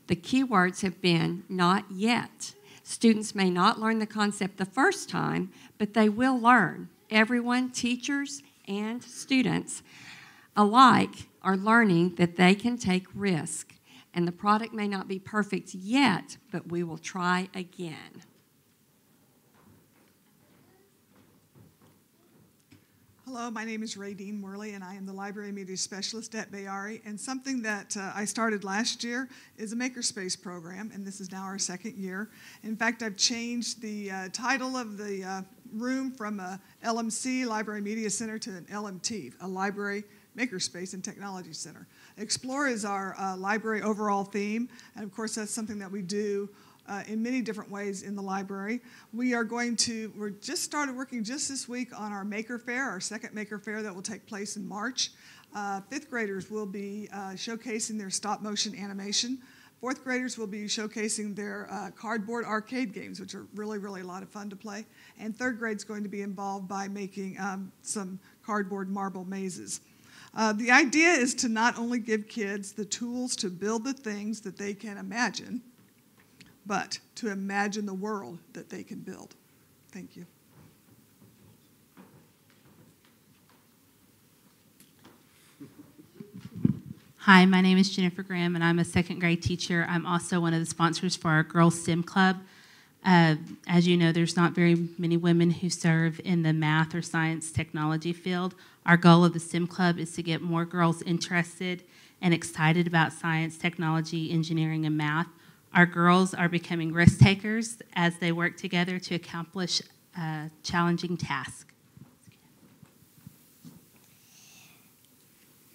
The key words have been not yet. Students may not learn the concept the first time, but they will learn. Everyone, teachers and students alike, are learning that they can take risk. And the product may not be perfect yet, but we will try again.
Hello, my name is Radine Worley, and I am the Library Media Specialist at Bayari. And something that I started last year is a Makerspace program, and this is now our 2nd year. In fact, I've changed the title of the room from a LMC, Library Media Center, to an LMT, a Library Makerspace and Technology Center. Explore is our library overall theme, and of course that's something that we do in many different ways in the library. We're just started working just this week on our Maker Fair, our 2nd Maker Fair that will take place in March. 5th graders will be showcasing their stop motion animation Fourth graders will be showcasing their cardboard arcade games, which are really, really a lot of fun to play. And third grade's going to be involved by making some cardboard marble mazes. The idea is to not only give kids the tools to build the things that they can imagine, but to imagine the world that they can build. Thank you.
Hi, my name is Jennifer Graham, and I'm a second grade teacher. I'm also one of the sponsors for our Girls STEM Club. As you know, there's not very many women who serve in the math or science technology field. Our goal of the STEM Club is to get more girls interested and excited about science, technology, engineering, and math. Our girls are becoming risk takers as they work together to accomplish a challenging task.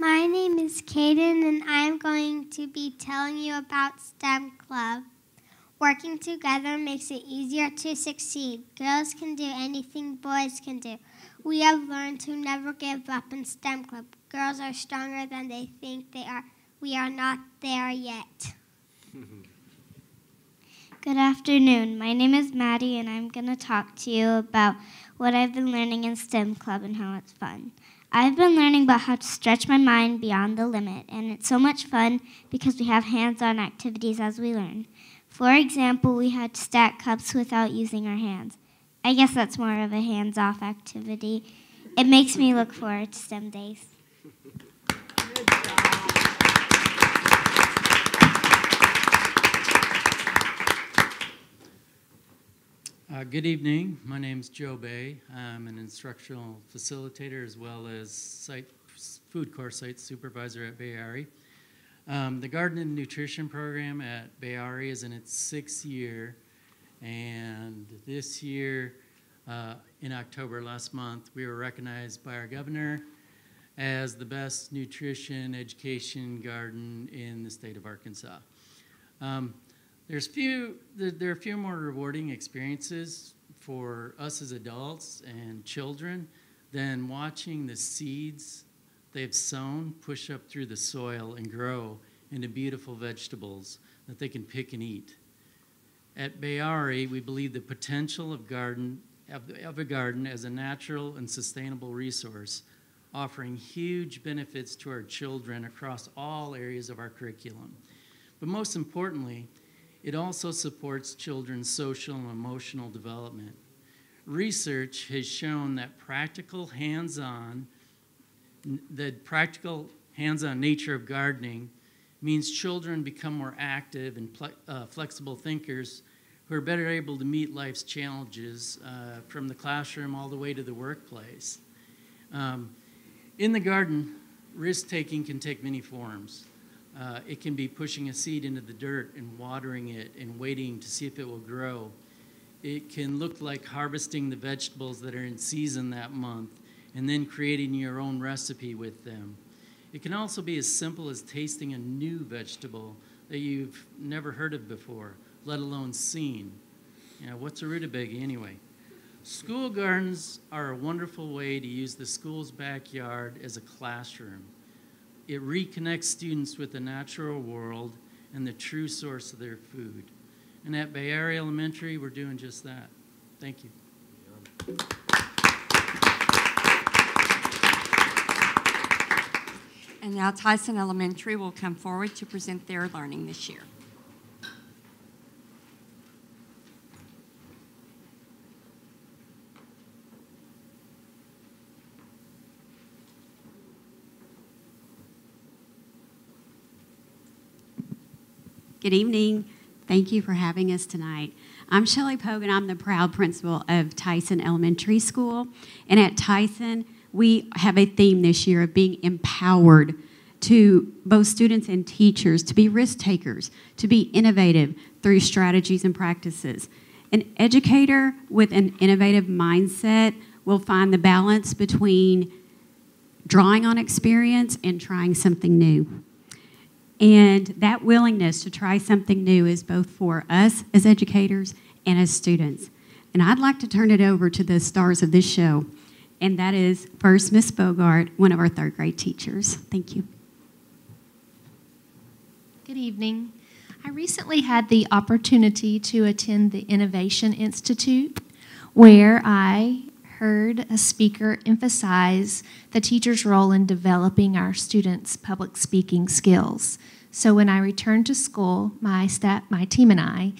My name is Kaden, and I'm going to be telling you about STEM Club. Working together makes it easier to succeed. Girls can do anything boys can do. We have learned to never give up in STEM Club. Girls are stronger than they think they are. We are not there yet. Good afternoon. My name is Maddie, and I'm going to talk to you about what I've been learning in STEM Club and how it's fun. I've been learning about how to stretch my mind beyond the limit, and it's so much fun because we have hands-on activities as we learn. For example, we had to stack cups without using our hands. I guess that's more of a hands-off activity. It makes me look forward to STEM days.
Good evening. My name is Joe Bay. I'm an instructional facilitator as well as food course site supervisor at Bayari. The Garden and Nutrition program at Bayari is in its 6th year, and this year, in October last month, we were recognized by our governor as the best nutrition education garden in the state of Arkansas. There are a few more rewarding experiences for us as adults and children than watching the seeds they've sown push up through the soil and grow into beautiful vegetables that they can pick and eat. At Bayari, we believe the potential of a garden as a natural and sustainable resource, offering huge benefits to our children across all areas of our curriculum. But most importantly, it also supports children's social and emotional development. Research has shown that practical hands-on nature of gardening means children become more active and flexible thinkers who are better able to meet life's challenges from the classroom all the way to the workplace. In the garden, risk-taking can take many forms. It can be pushing a seed into the dirt and watering it and waiting to see if it will grow. It can look like harvesting the vegetables that are in season that month and then creating your own recipe with them. It can also be as simple as tasting a new vegetable that you've never heard of before, let alone seen. You know, what's a rutabaga anyway? School gardens are a wonderful way to use the school's backyard as a classroom. It reconnects students with the natural world and the true source of their food. And at Bayari Elementary, we're doing just that. Thank you.
And now Tyson Elementary will come forward to present their learning this year.
Good evening. Thank you for having us tonight. I'm Shelley Pogue, and I'm the proud principal of Tyson Elementary School. And at Tyson, we have a theme this year of being empowered to both students and teachers to be risk takers, to be innovative through strategies and practices. An educator with an innovative mindset will find the balance between drawing on experience and trying something new. And that willingness to try something new is both for us as educators and as students. And I'd like to turn it over to the stars of this show, and that is first Miss Bogart, one of our third grade teachers. Thank you.
Good evening.
I recently had the opportunity to attend the Innovation Institute, where I heard a speaker emphasize the teacher's role in developing our students' public speaking skills. So when I returned to school, my team and I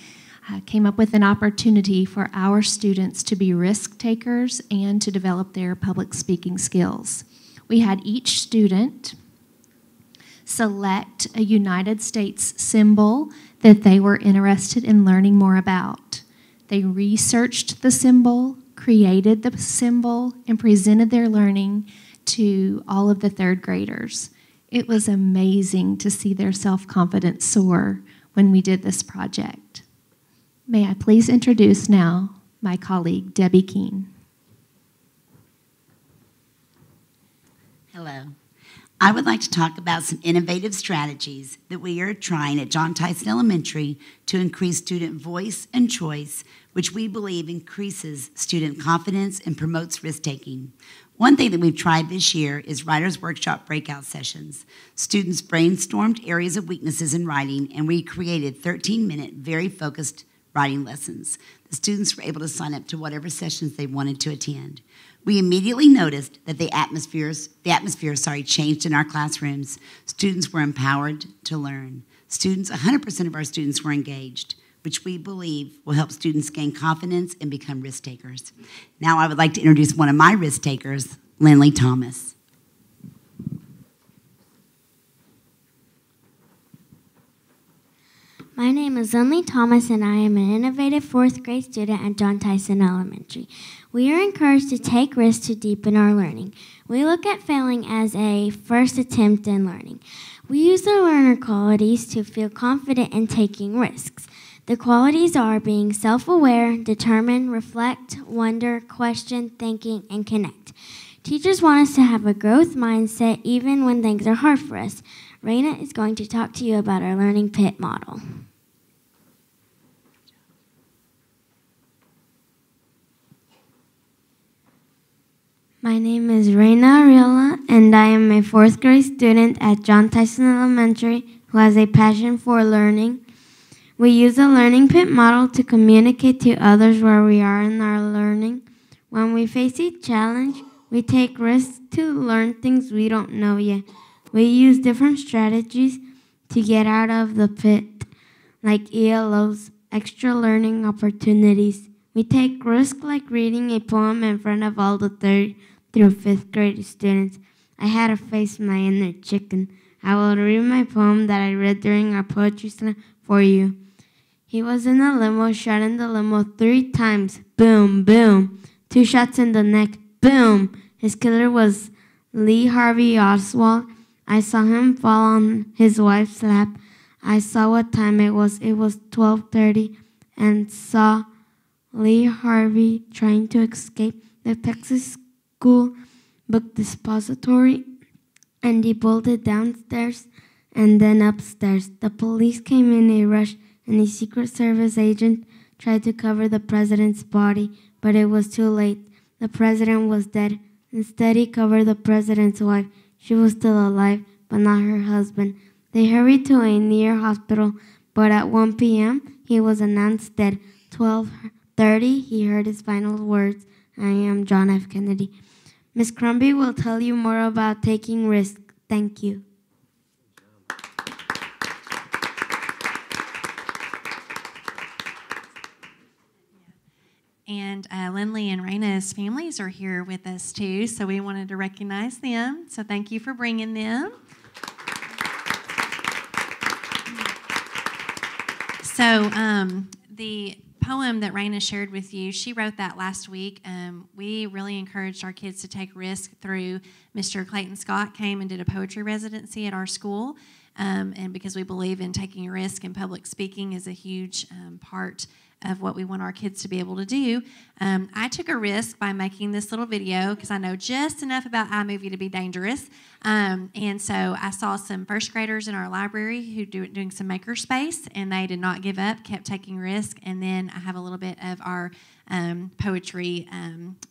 came up with an opportunity for our students to be risk takers and to develop their public speaking skills. We had each student select a United States symbol that they were interested in learning more about. They researched the symbol, created the symbol, and presented their learning to all of the third graders. It was amazing to see their self-confidence soar when we did this project. May I please introduce now my colleague, Debbie Keene.
Hello. I would like to talk about some innovative strategies that we are trying at John Tyson Elementary to increase student voice and choice, which we believe increases student confidence and promotes risk-taking. One thing that we've tried this year is Writers' Workshop breakout sessions. Students brainstormed areas of weaknesses in writing, and we created 13-minute, very focused writing lessons. The students were able to sign up to whatever sessions they wanted to attend. We immediately noticed that the atmosphere changed in our classrooms. Students were empowered to learn. 100% of our students were engaged, which we believe will help students gain confidence and become risk takers. Now I would like to introduce one of my risk takers, Lindley Thomas.
My name is Lindley Thomas, and I am an innovative 4th grade student at John Tyson Elementary. We are encouraged to take risks to deepen our learning. We look at failing as a first attempt in learning. We use the learner qualities to feel confident in taking risks. The qualities are being self-aware, determined, reflect, wonder, question, thinking, and connect. Teachers want us to have a growth mindset even when things are hard for us. Raina is going to talk to you about our learning pit model. My name is Raina Ariola, and I am a 4th grade student at John Tyson Elementary who has a passion for learning. We use the learning pit model to communicate to others where we are in our learning. When we face a challenge, we take risks to learn things we don't know yet. We use different strategies to get out of the pit, like ELOs, extra learning opportunities. We take risks like reading a poem in front of all the 3rd through 5th grade students. I had to face my inner chicken. I will read my poem that I read during our poetry slam for you. He was in a limo, shot in the limo 3 times. Boom, boom. 2 shots in the neck. Boom. His killer was Lee Harvey Oswald. I saw him fall on his wife's lap. I saw what time it was. It was 12:30, and saw Lee Harvey trying to escape the Texas School Book Depository, and he bolted downstairs and then upstairs. The police came in a rush, and a Secret Service agent tried to cover the president's body, but it was too late. The president was dead. Instead, he covered the president's wife. She was still alive, but not her husband. They hurried to a near hospital, but at 1 p.m., he was announced dead. 12:30, he heard his final words, "I am John F. Kennedy." Ms. Crombie will tell you more about taking risks. Thank you.
And Lindley and Raina's families are here with us too, so we wanted to recognize them. So thank you for bringing them. So the poem that Raina shared with you, she wrote that last week. We really encouraged our kids to take risks through Mr. Clayton Scott came and did a poetry residency at our school. And because we believe in taking a risk, and public speaking is a huge part of what we want our kids to be able to do. I took a risk by making this little video because I know just enough about iMovie to be dangerous. And so I saw some first graders in our library who doing some makerspace, and they did not give up, kept taking risks. And then I have a little bit of our poetry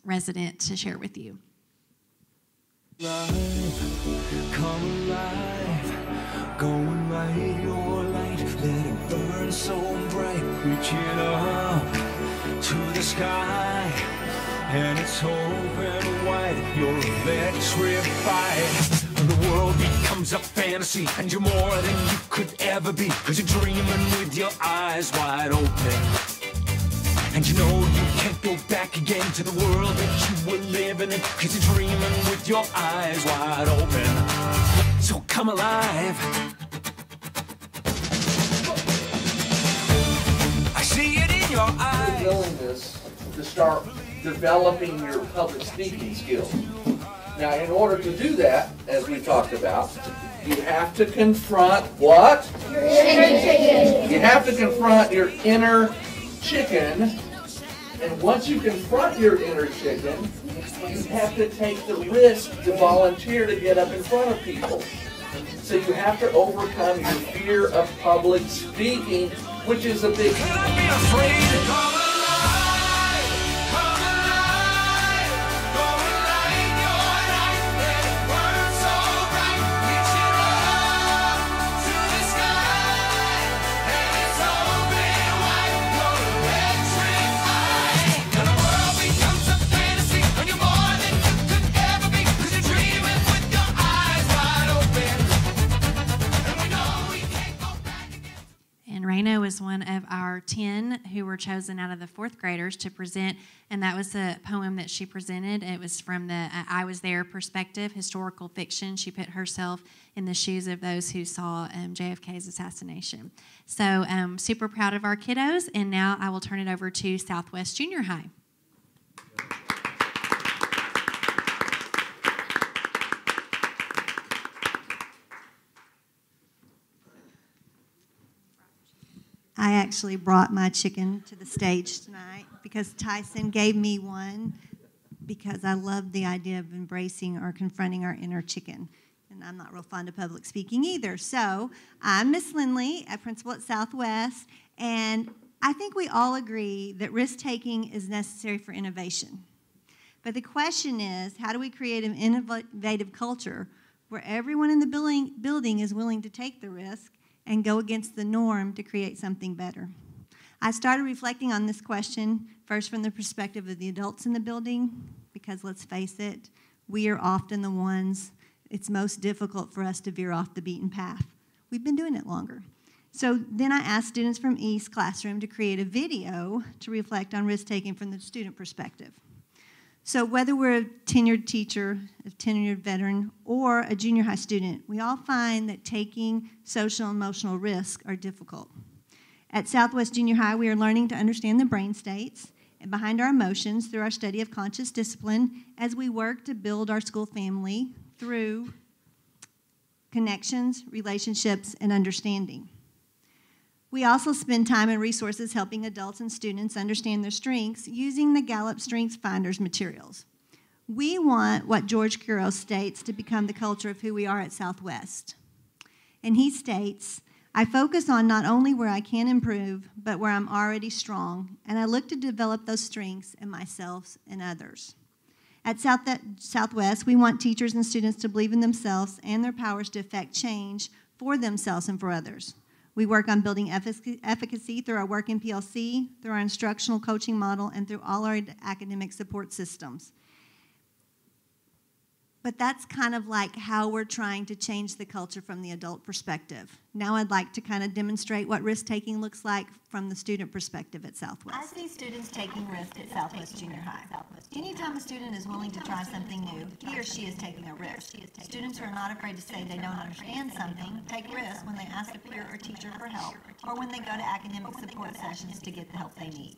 resident to share with you.
Life, come alive, go and light your light, let it burn. shine so bright, reaching up to the sky, and it's open wide, you're electrified. The world becomes a fantasy, and you're more than you could ever be, 'cause you're dreaming with your eyes wide open. And you know you can't go back again to the world that you were living in, 'cause you're dreaming with your eyes wide open. So come alive. I see it in your eyes.
Your willingness to start developing your public speaking skills. Now, in order to do that, as we talked about, you have to confront what? Your inner chicken. You have to confront your inner chicken. And once you confront your inner chicken, you have to take the risk to volunteer to get up in front of people. So you have to overcome your fear of public speaking, which is a big...
Raina was one of our 10 who were chosen out of the 4th graders to present, and that was the poem that she presented. It was from the I Was There perspective, historical fiction. She put herself in the shoes of those who saw JFK's assassination. So super proud of our kiddos, and now I will turn it over to Southwest Junior High.
I actually brought my chicken to the stage tonight because Tyson gave me one because I love the idea of embracing or confronting our inner chicken. And I'm not real fond of public speaking either. So I'm Miss Lindley, a principal at Southwest, and I think we all agree that risk-taking is necessary for innovation. But the question is, how do we create an innovative culture where everyone in the building is willing to take the risk and go against the norm to create something better? I started reflecting on this question first from the perspective of the adults in the building, because let's face it, we are often the ones it's most difficult for us to veer off the beaten path. We've been doing it longer. So then I asked students from East Classroom to create a video to reflect on risk-taking from the student perspective. So whether we're a tenured teacher, a tenured veteran, or a junior high student, we all find that taking social and emotional risks are difficult. At Southwest Junior High, we are learning to understand the brain states and behind our emotions through our study of conscious discipline as we work to build our school family through connections, relationships, and understanding. We also spend time and resources helping adults and students understand their strengths using the Gallup Strengths Finders materials. We want what George Couros states to become the culture of who we are at Southwest. And he states, I focus on not only where I can improve, but where I'm already strong, and I look to develop those strengths in myself and others. At Southwest, we want teachers and students to believe in themselves and their powers to affect change for themselves and for others. We work on building efficacy through our work in PLC, through our instructional coaching model, and through all our academic support systems. But that's kind of like how we're trying to change the culture from the adult perspective. Now I'd like to kind of demonstrate what risk-taking looks like from the student perspective at Southwest.
I see students taking risks at Southwest Junior High. Anytime a student is willing to try something new, he or she is taking a risk. Students who are not afraid to say they don't understand something take risks when they ask a peer or teacher for help, or when they go to academic support sessions to get the help they need.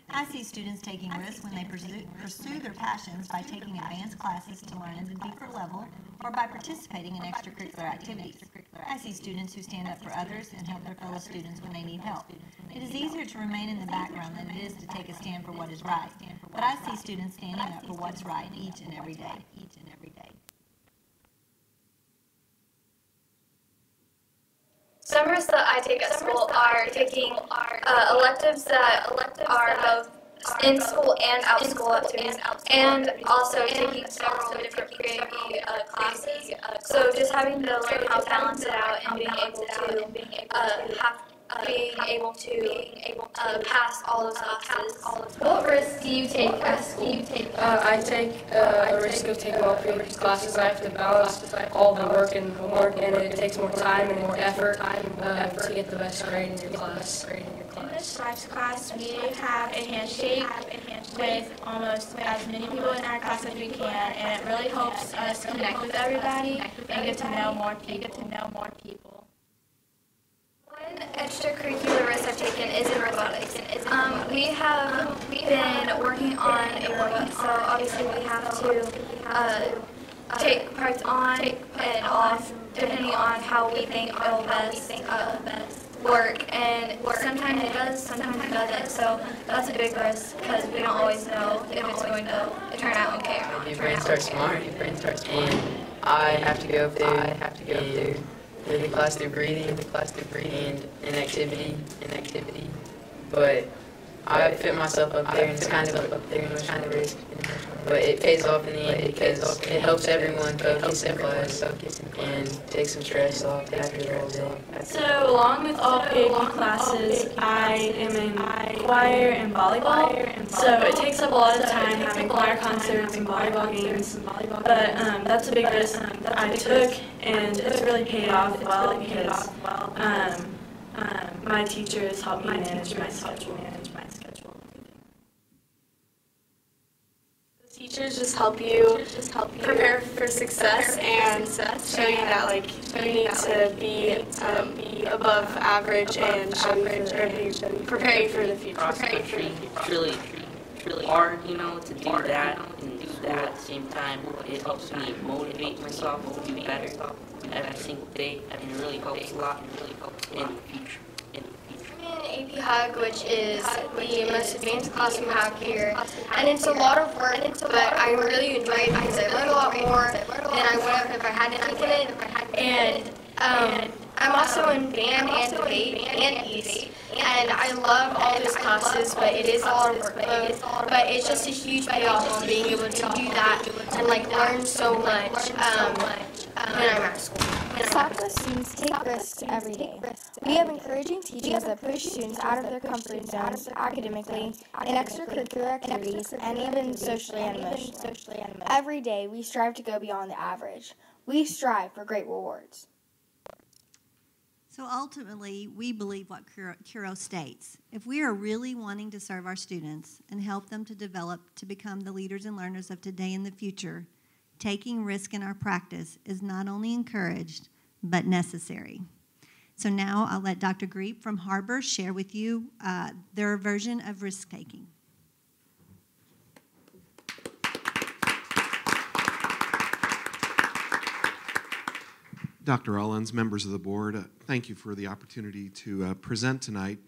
I see students taking risks when they pursue their passions by taking advanced classes to learn at a deeper level, or by participating in extracurricular activities. I see students who stand up for others and help their fellow students when they need help. It is easier to remain in the background than it is to take a stand for what is right. But I see students standing up for what's right each and every day.
Some risks that I take at school are taking electives that are both in school and out school activities, and also taking several different pre-AP classes. So just having to learn how to balance it out and being able to have being able to pass all those classes. What risks do you take at school?
I take a risk of taking all previous classes. I have to balance all the work and homework, and it takes more time and more effort to get the best grade in your class.
In the science class, we have a handshake with almost as many people in our class as we can, and it really helps us connect with everybody and get to know more people.
One extracurricular risk I've taken is in robotics. We have been working on a robot, so obviously we have to take parts on and off depending on how we think it'll best work, and sometimes it does, sometimes it doesn't, so that's a big risk because we don't always know if it's going to turn out okay or not.
Your brain starts smart, and I have to go up there, do the class through breathing, and an activity, but I fit myself up there, and it's kind of a risk, but it pays off in the end because it helps everyone focus in class and take some stress off after the whole day.
So along with all PAP classes, I am in choir and volleyball, so it takes up a lot of time having choir concerts and volleyball games, but that's a big risk that I took, and it's really paid off well because my teachers helped me manage my schedule.
Teachers just help you prepare for success and show you that you need to be above average and prepare you for the future.
It's really hard, to do that and do that at the same time. It helps me motivate myself to do better every single day, and it really helps a lot in the future.
I'm in AP Hug, which is the most advanced class we have here, and it's a lot of work, but I really enjoy it because I learn a lot more than I would have if I hadn't taken it, and I'm also in band and debate and East, and I love all those classes, but it is a lot of workload, but it's just a huge payoff on being able to do that and learn so much when I'm at school. SACWA students take risks every day. We have encouraging teachers that push students out of their comfort zones academically, in extracurricular activities, and even socially and emotionally. Every day, we strive to go beyond the average. We strive for great rewards.
So ultimately, we believe what Curo states. If we are really wanting to serve our students and help them to develop to become the leaders and learners of today and the future, taking risk in our practice is not only encouraged, but necessary. So now I'll let Dr. Greep from HAR-BER share with you their version of risk-taking.
Dr. Rollins, members of the board, thank you for the opportunity to present tonight.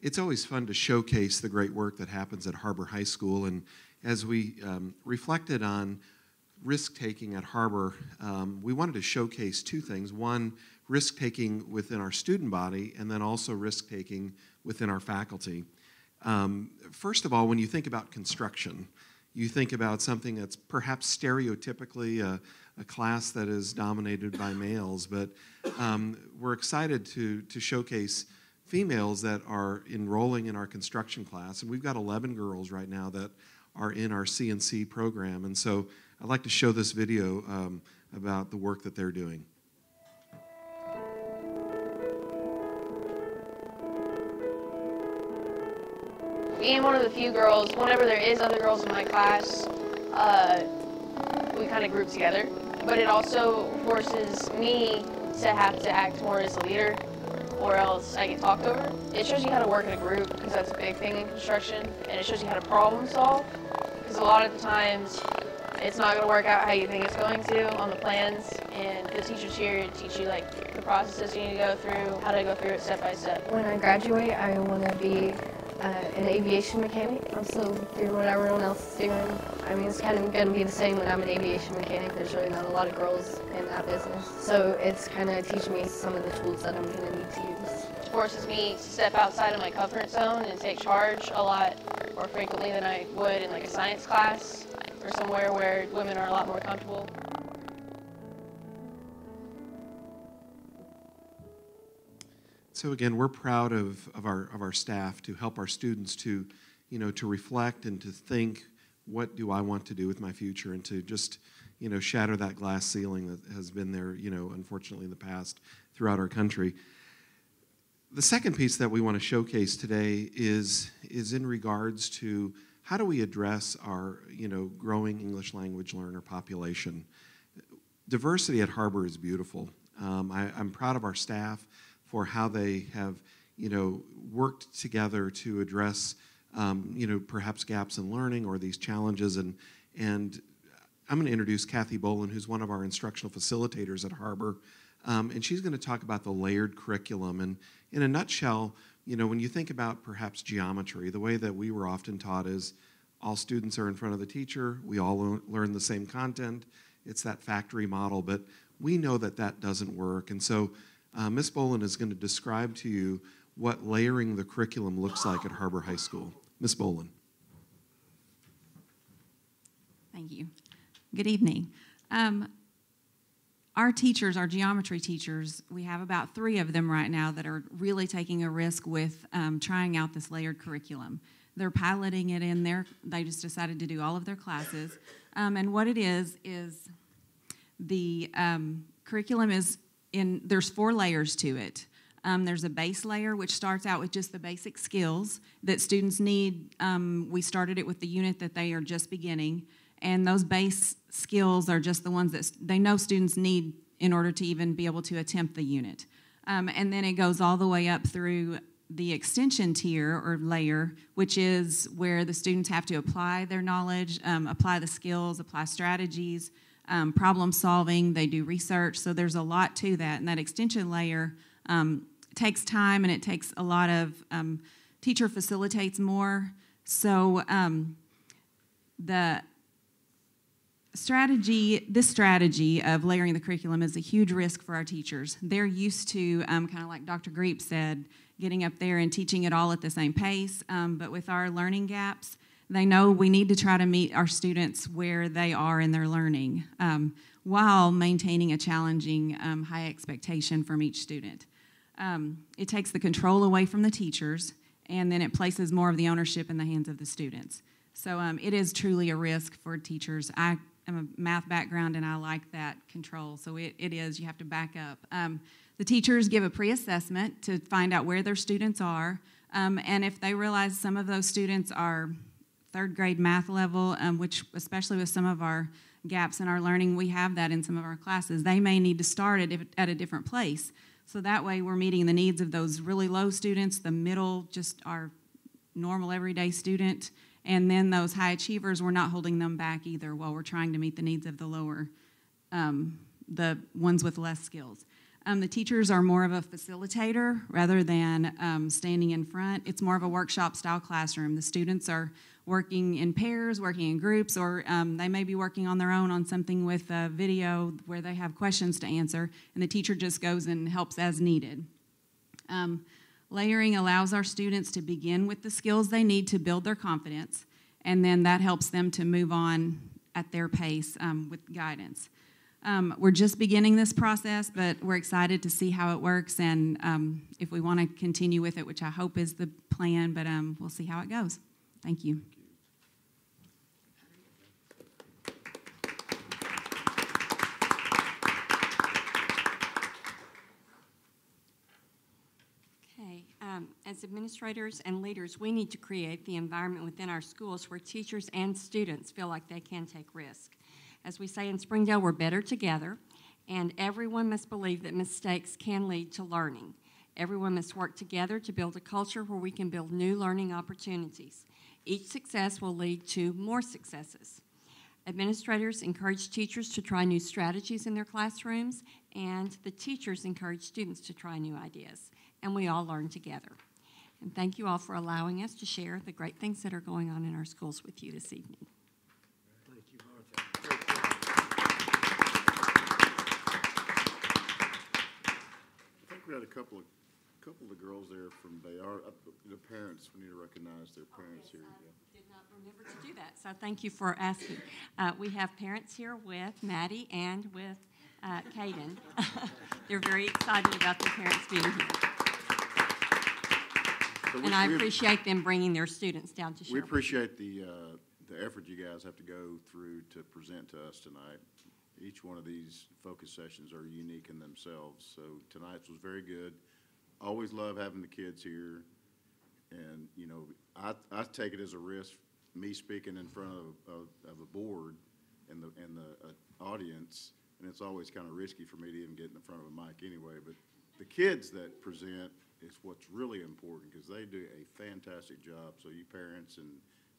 It's always fun to showcase the great work that happens at HAR-BER High School, and as we reflected on risk-taking at HAR-BER, we wanted to showcase two things. One, risk-taking within our student body, and then also risk-taking within our faculty. First of all, when you think about construction, you think about something that's perhaps stereotypically a class that is dominated by males, but we're excited to showcase females that are enrolling in our construction class, and we've got 11 girls right now that are in our CNC program, and so I'd like to show this video about the work that they're doing.
Being one of the few girls, whenever there is other girls in my class, we kind of group together. But it also forces me to have to act more as a leader, or else I get talked over. It shows you how to work in a group, because that's a big thing in construction, and it shows you how to problem solve, because a lot of the times it's not going to work out how you think it's going to on the plans, and the teachers here teach you the processes you need to go through, how to go through it step by step.
When I graduate, I want to be an aviation mechanic. I'm still doing what everyone else is doing. I mean, it's kind of going to be the same when I'm an aviation mechanic. There's really not a lot of girls in that business. So it's kind of teaching me some of the tools that I'm going to need to use.
It forces me to step outside of my comfort zone and take charge a lot more frequently than I would in a science class or somewhere where women are a lot more comfortable.
So again, we're proud of our staff to help our students to, to reflect and to think, what do I want to do with my future, and to just, shatter that glass ceiling that has been there, unfortunately in the past throughout our country. The second piece that we want to showcase today is in regards to how do we address our, growing English language learner population. Diversity at HAR-BER is beautiful. I'm proud of our staff for how they have, worked together to address, perhaps gaps in learning or these challenges. And I'm going to introduce Kathy Bolin, who's one of our instructional facilitators at HAR-BER, and she's going to talk about the layered curriculum. And in a nutshell, when you think about perhaps geometry, the way that we were often taught is all students are in front of the teacher, we all learn the same content, it's that factory model, but we know that that doesn't work. And so Ms. Bolin is going to describe to you what layering the curriculum looks like at HAR-BER High School. Ms. Bolin.
Thank you. Good evening. Our teachers, our geometry teachers, we have about 3 of them right now that are really taking a risk with trying out this layered curriculum. They're piloting it in there. They just decided to do all of their classes. And what it is the curriculum is there's 4 layers to it. There's a base layer, which starts out with just the basic skills that students need. We started it with the unit that they are just beginning. And those base skills are just the ones that they know students need in order to even be able to attempt the unit. And then it goes all the way up through the extension tier or layer, which is where the students have to apply their knowledge, apply the skills, apply strategies, problem solving, they do research. So there's a lot to that. And that extension layer takes time, and it takes a lot of, teacher facilitates more. So this strategy of layering the curriculum is a huge risk for our teachers. They're used to, kind of like Dr. Greep said, getting up there and teaching it all at the same pace, but with our learning gaps, they know we need to try to meet our students where they are in their learning while maintaining a challenging high expectation from each student. It takes the control away from the teachers, and then it places more of the ownership in the hands of the students. So it is truly a risk for teachers. I am a math background, and I like that control, so it is. You have to back up. The teachers give a pre-assessment to find out where their students are, and if they realize some of those students are 3rd grade math level, which especially with some of our gaps in our learning, we have that in some of our classes, they may need to start at a different place. So that way we're meeting the needs of those really low students, the middle, just our normal everyday student, and then those high achievers, we're not holding them back either while we're trying to meet the needs of the lower, the ones with less skills. The teachers are more of a facilitator rather than standing in front. It's more of a workshop-style classroom. The students are working in pairs, working in groups, or they may be working on their own on something with a video where they have questions to answer, and the teacher just goes and helps as needed. Layering allows our students to begin with the skills they need to build their confidence, and then that helps them to move on at their pace with guidance. We're just beginning this process, but we're excited to see how it works, and if we want to continue with it, which I hope is the plan, but we'll see how it goes. Thank you.
Okay, as administrators and leaders, we need to create the environment within our schools where teachers and students feel like they can take risk. As we say in Springdale, we're better together, and everyone must believe that mistakes can lead to learning. Everyone must work together to build a culture where we can build new learning opportunities. Each success will lead to more successes. Administrators encourage teachers to try new strategies in their classrooms, and the teachers encourage students to try new ideas, and we all learn together. And thank you all for allowing us to share the great things that are going on in our schools with you this evening.
Thank you, Martha. I think we had a couple of the girls there from Bayard. The parents, we need to recognize their parents here.
I did not remember to do that, so thank you for asking. We have parents here with Maddie and with Caden. They're very excited about their parents being here. And I appreciate them bringing their students down to share.
We appreciate the effort you guys have to go through to present to us tonight. Each one of these focus sessions are unique in themselves, so tonight's was very good. Always love having the kids here, and you know, I take it as a risk, me speaking in front of a board and the audience, and it's always kind of risky for me to even get in front of a mic anyway. But the kids that present is what's really important, because they do a fantastic job. So you parents and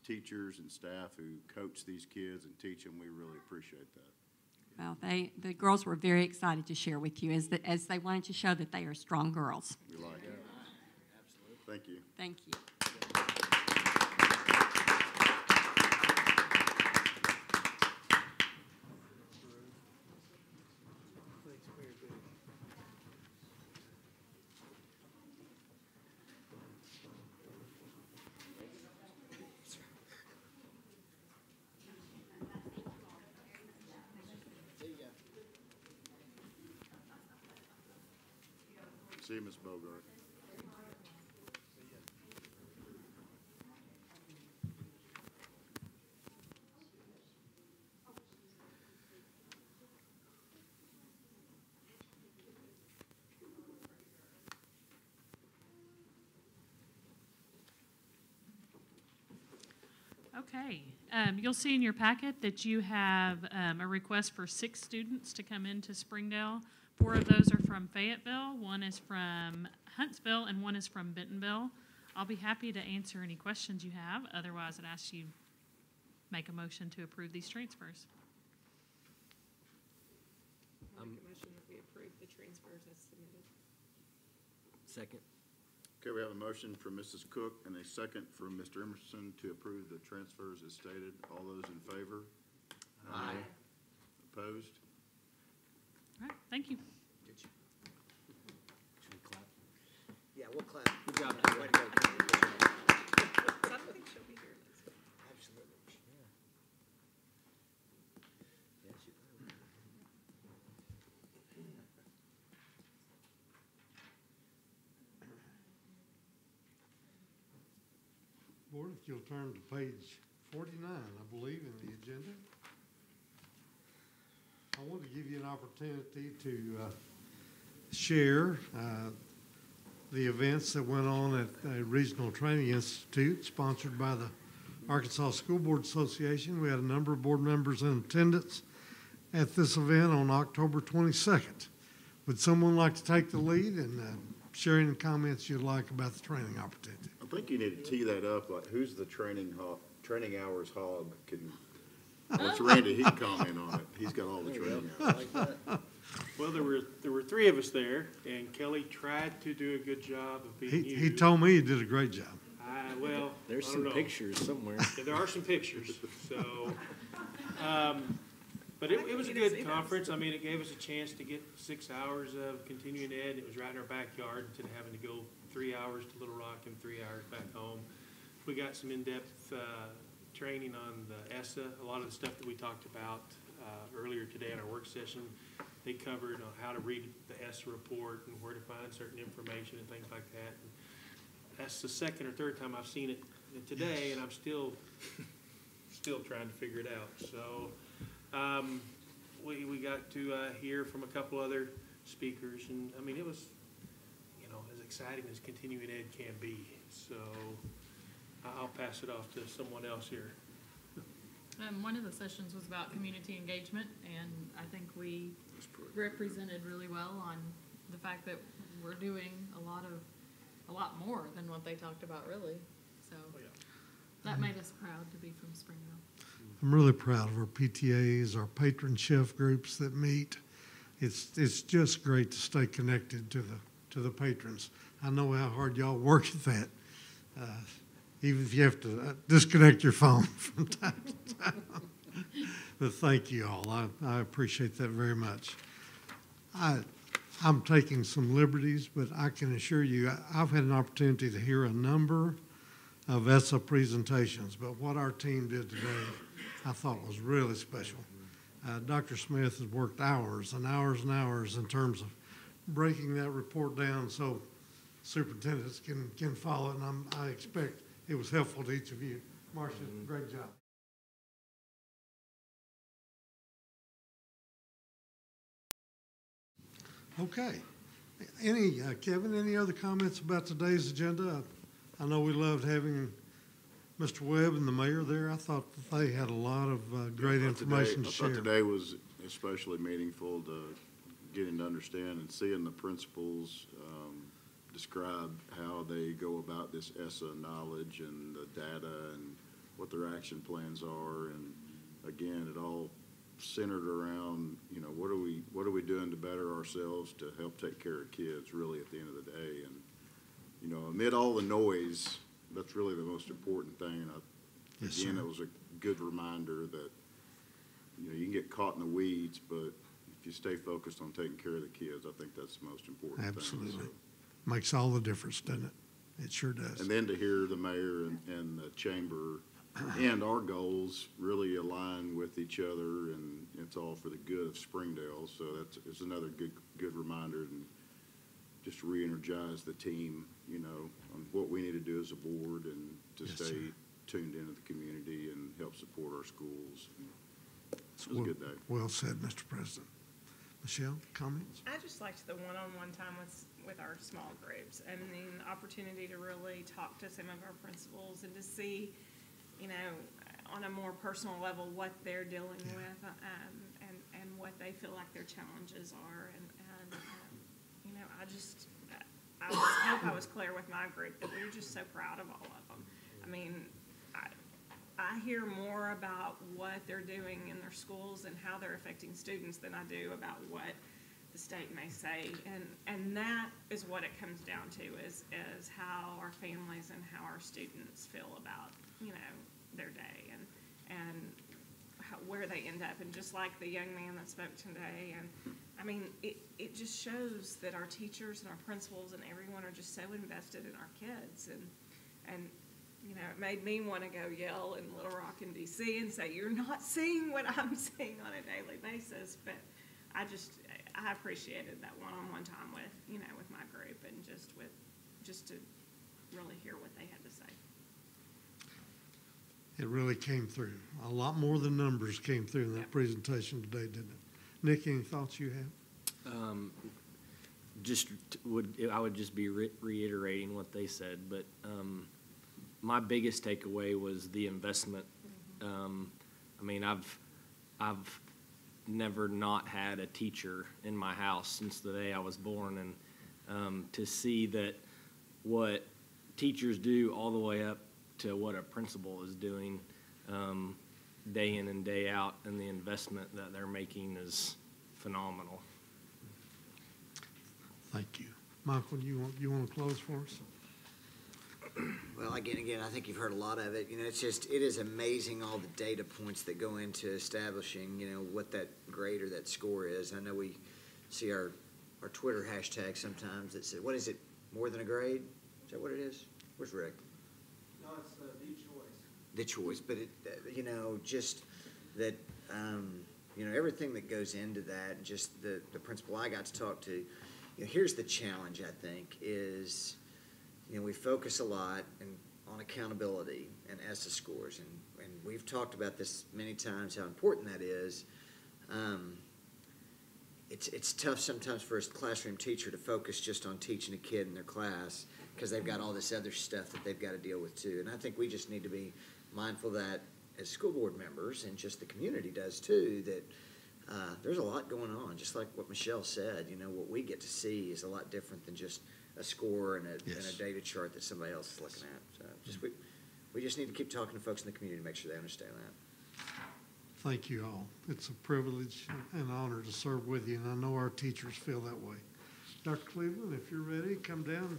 teachers and staff who coach these kids and teach them, we really appreciate that.
Well, the girls were very excited to share with you as they wanted to show that they are strong girls.
We like it. Absolutely. Thank you.
Thank you.
See you, Ms. Bogart.
Okay, you'll see in your packet that you have a request for 6 students to come into Springdale. 4 of those are from Fayetteville, 1 is from Huntsville, and 1 is from Bentonville. I'll be happy to answer any questions you have. Otherwise, I'd ask you make a motion to approve these transfers.
I'll make a motion that we approve the transfers as submitted.
Second.
Okay, we have a motion from Mrs. Cook and a second from Mr. Emerson to approve the transfers as stated. All those in favor?
Aye.
Opposed?
All right, thank you.
Should we clap? Yeah, we'll clap. Good job. Way to go.
I don't think she'll be here next week.
Absolutely. Yeah. Yes, you will.
Board, if you'll turn to page 49, I believe, in the agenda. I want to give you an opportunity to share the events that went on at a Regional Training Institute sponsored by the Arkansas School Board Association. We had a number of board members in attendance at this event on October 22nd. Would someone like to take the lead and share any comments you'd like about the training opportunity?
I think you need to tee that up, like who's the training hours hog? Well, it's Randy, he can comment on it. He's got all the training hours.
Well, there were 3 of us there, and Kelly tried to do a good job of being used.
He told me he did a great job.
Well,
there's
I
some
don't know.
pictures somewhere.
Yeah, there are some pictures. So, but it was a good conference. I mean, it gave us a chance to get 6 hours of continuing ed. It was right in our backyard instead of having to go 3 hours to Little Rock and 3 hours back home. We got some in-depth training on the ESSA. A lot of the stuff that we talked about earlier today in our work session, they covered on how to read the ESSA report and where to find certain information and things like that. And that's the second or third time I've seen it today, and I'm still trying to figure it out. So we got to hear from a couple other speakers, and I mean, it was, you know, as exciting as continuing ed can be. So I'll pass it off to someone else here.
One of the sessions was about community engagement, and I think we represented really well on the fact that we're doing a lot more than what they talked about, really. So that made us proud to be from Springdale.
I'm really proud of our PTAs, our patron chef groups that meet. It's just great to stay connected to the patrons. I know how hard y'all work at that. Even if you have to disconnect your phone from time to time. But thank you all. I appreciate that very much. I'm taking some liberties, but I can assure you I've had an opportunity to hear a number of ESSA presentations, but what our team did today I thought was really special. Dr. Smith has worked hours and hours and hours in terms of breaking that report down. So superintendents can follow, and I expect it was helpful to each of you. Marcia, great job. Okay. Kevin, any other comments about today's agenda? I know we loved having Mr. Webb and the mayor there. I thought that they had a lot of great information to share.
I thought today was especially meaningful to getting to understand and seeing the principals describe how they go about this ESSA knowledge and the data and what their action plans are. And again, it all centered around, you know, what are we doing to better ourselves to help take care of kids really at the end of the day. And, you know, amid all the noise, that's really the most important thing. And again, it was a good reminder that, you know, you can get caught in the weeds, but if you stay focused on taking care of the kids, I think that's the most important thing.
Absolutely. Makes all the difference, doesn't it? It sure does.
And then to hear the mayor and the chamber and our goals really align with each other, and it's all for the good of Springdale. So it's another good reminder, and just re-energize the team, you know, on what we need to do as a board and to stay tuned into the community and help support our schools. It was a good day.
Well said, Mr. President. Michelle, comments?
I just liked the one-on-one time with our small groups, and the opportunity to really talk to some of our principals and to see, you know, on a more personal level what they're dealing with, and what they feel like their challenges are. And you know, I just hope I was clear with my group that we were just so proud of all of them. I mean, I hear more about what they're doing in their schools and how they're affecting students than I do about what the state may say, and that is what it comes down to, is how our families and how our students feel about, you know, their day and where they end up. And just like the young man that spoke today, and I mean, it just shows that our teachers and our principals and everyone are just so invested in our kids, and you know, it made me want to go yell in Little Rock and DC and say, you're not seeing what I'm seeing on a daily basis. But I appreciated that one-on-one time with, you know, with my group, and just to really hear what they had to say.
It really came through. A lot more than numbers came through in that presentation today, didn't it? Nick, any thoughts you have?
I would just be reiterating what they said, but my biggest takeaway was the investment. I mean, I've never not had a teacher in my house since the day I was born, and to see that what teachers do all the way up to what a principal is doing day in and day out, and the investment that they're making is phenomenal.
Thank you. Michael, you want to close for us?
Well, again, I think you've heard a lot of it. You know, it is amazing all the data points that go into establishing, you know, what that grade or that score is. I know we see our Twitter hashtag sometimes that says, what is it, more than a grade? Is that what it is? Where's Rick?
No, it's the choice.
The choice, but it, you know, just that, you know, everything that goes into that, just the principal I got to talk to, you know, here's the challenge, I think, is, you know, we focus a lot on accountability and ESSA scores, and we've talked about this many times, how important that is. It's tough sometimes for a classroom teacher to focus just on teaching a kid in their class, because they've got all this other stuff that they've got to deal with too. And I think we just need to be mindful that as school board members, and just the community does too, that there's a lot going on. Just like what Michelle said, you know, what we get to see is a lot different than just a score and a data chart that somebody else is looking at. So just we just need to keep talking to folks in the community to make sure they understand that.
Thank you all. It's a privilege and honor to serve with you, and I know our teachers feel that way. Dr. Cleveland, if you're ready, come down.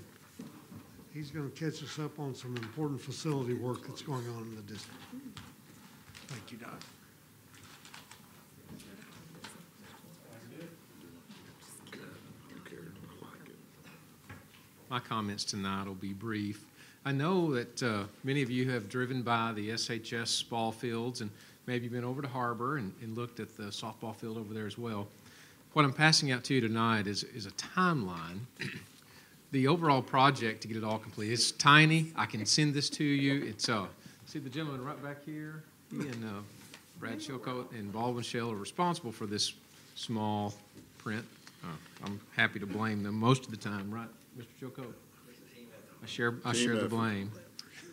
He's going to catch us up on some important facility work that's going on in the district. Thank you, Doc.
My comments tonight will be brief. I know that many of you have driven by the SHS ball fields, and maybe been over to HAR-BER and looked at the softball field over there as well. What I'm passing out to you tonight is a timeline the overall project to get it all complete. It's tiny. I can send this to you. It's see the gentleman right back here. He and Brad Shillcoat and Baldwin Shell are responsible for this small print. I'm happy to blame them most of the time, right, Mr. Shillcoat? I share the blame.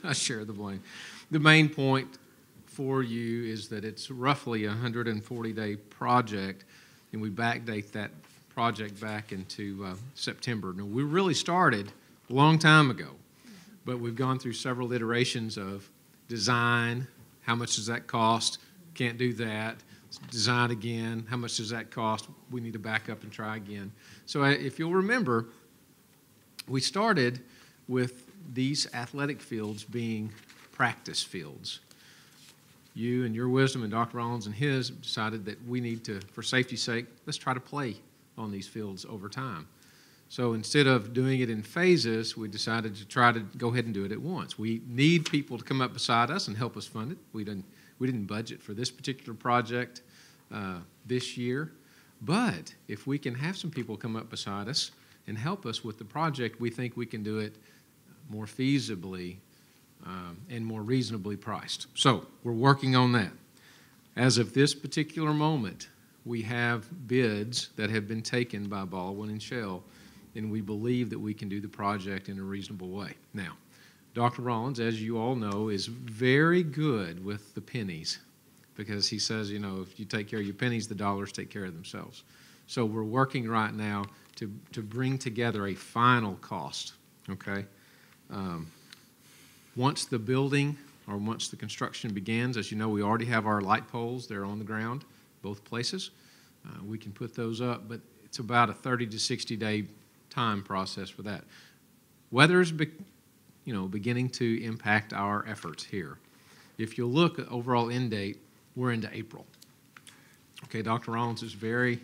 I share the blame. The main point for you is that it's roughly a 140-day project, and we backdate that project back into September. Now, we really started a long time ago, but we've gone through several iterations of design. How much does that cost? Can't do that. Design again. How much does that cost? We need to back up and try again. So if you'll remember, we started with these athletic fields being practice fields. You and your wisdom and Dr. Rollins and his decided that we need to, for safety's sake, let's try to play on these fields over time. So instead of doing it in phases, we decided to try to go ahead and do it at once. We need people to come up beside us and help us fund it. We didn't budget for this particular project this year, but if we can have some people come up beside us and help us with the project, we think we can do it more feasibly and more reasonably priced. So we're working on that. As of this particular moment, we have bids that have been taken by Baldwin and Shell, and we believe that we can do the project in a reasonable way. Now, Dr. Rollins, as you all know, is very good with the pennies because he says, you know, if you take care of your pennies, the dollars take care of themselves. So we're working right now to bring together a final cost, okay? Once the building or once the construction begins, as you know, we already have our light poles. They're on the ground, both places. We can put those up, but it's about a 30 to 60-day time process for that. Weather is beginning to impact our efforts here. If you look at overall end date, we're into April. Okay, Dr. Rollins is very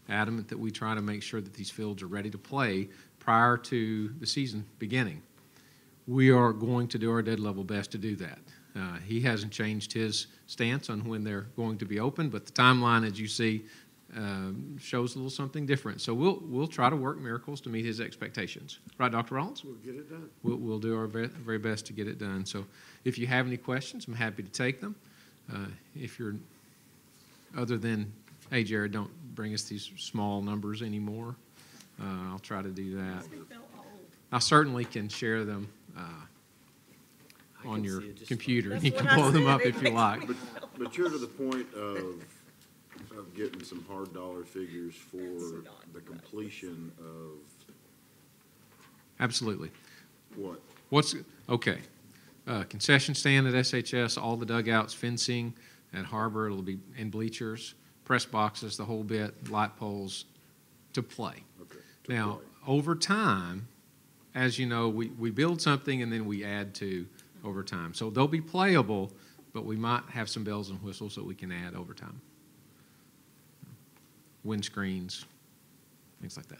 adamant that we try to make sure that these fields are ready to play prior to the season beginning. We are going to do our dead level best to do that. He hasn't changed his stance on when they're going to be open, but the timeline, as you see, shows a little something different. So we'll try to work miracles to meet his expectations. Right, Dr. Rollins?
We'll get it done.
We'll do our very best to get it done. So if you have any questions, I'm happy to take them. If you're, other than, hey, Jared, don't bring us these small numbers anymore, I'll try to do that. I certainly can share them on your computer. You can pull them up if you like.
But you're to the point of getting some hard dollar figures for the completion of
Absolutely.
what?
Okay. Concession stand at SHS, all the dugouts, fencing at HAR-BER, it'll be in bleachers, press boxes, the whole bit, light poles to play.
Okay.
Now, over time, as you know, we build something and then we add to over time. So they'll be playable, but we might have some bells and whistles that we can add over time. Windscreens, things like that.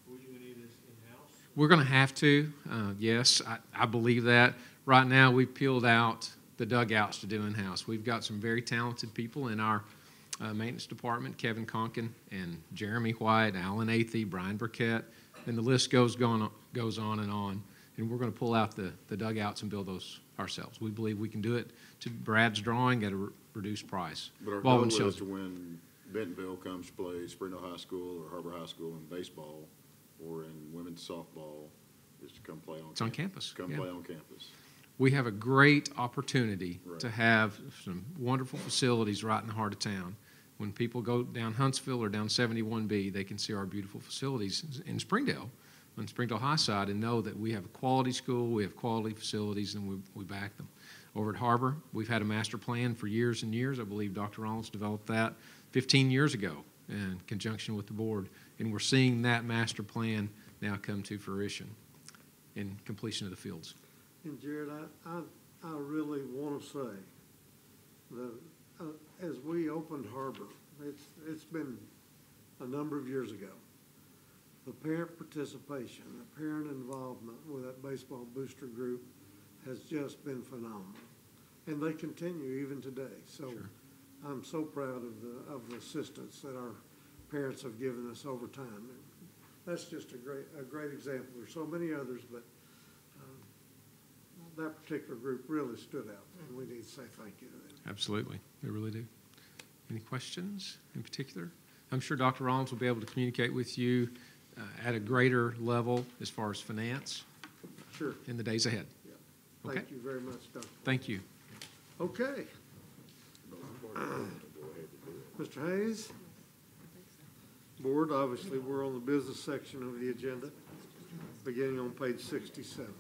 Will you need this in-house?
We're going to have to, yes, I believe that. Right now, we've peeled out the dugouts to do in-house. We've got some very talented people in our maintenance department, Kevin Conkin and Jeremy White, Alan Athey, Brian Burkett, and the list goes on and on. And we're going to pull out the dugouts and build those ourselves. We believe we can do it to Brad's drawing at a reduced price.
But our goal is to when Bentonville comes to play Springdale High School or HAR-BER High School in baseball or in women's softball is to come play on campus.
It's on campus.
Come play on campus.
We have a great opportunity to have some wonderful facilities right in the heart of town. When people go down Huntsville or down 71B, they can see our beautiful facilities in Springdale, on Springdale High side, and know that we have a quality school, we have quality facilities, and we back them. Over at HAR-BER, we've had a master plan for years and years. I believe Dr. Rollins developed that 15 years ago in conjunction with the board, and we're seeing that master plan now come to fruition in completion of the fields.
And Jared, I really want to say that as we opened HAR-BER, it's been a number of years ago, the parent participation, the parent involvement with that baseball booster group has just been phenomenal. And they continue even today. So I'm so proud of the assistance that our parents have given us over time. that's just a great example. There's so many others, but that particular group really stood out, and we need to say thank you to them.
Absolutely, they really do. Any questions in particular? I'm sure Dr. Rollins will be able to communicate with you at a greater level as far as finance.
Sure.
In the days ahead.
Yeah. Thank you very much, Dr.
Thank you.
Okay. Mr. Hayes? Board, obviously, we're on the business section of the agenda, beginning on page 67.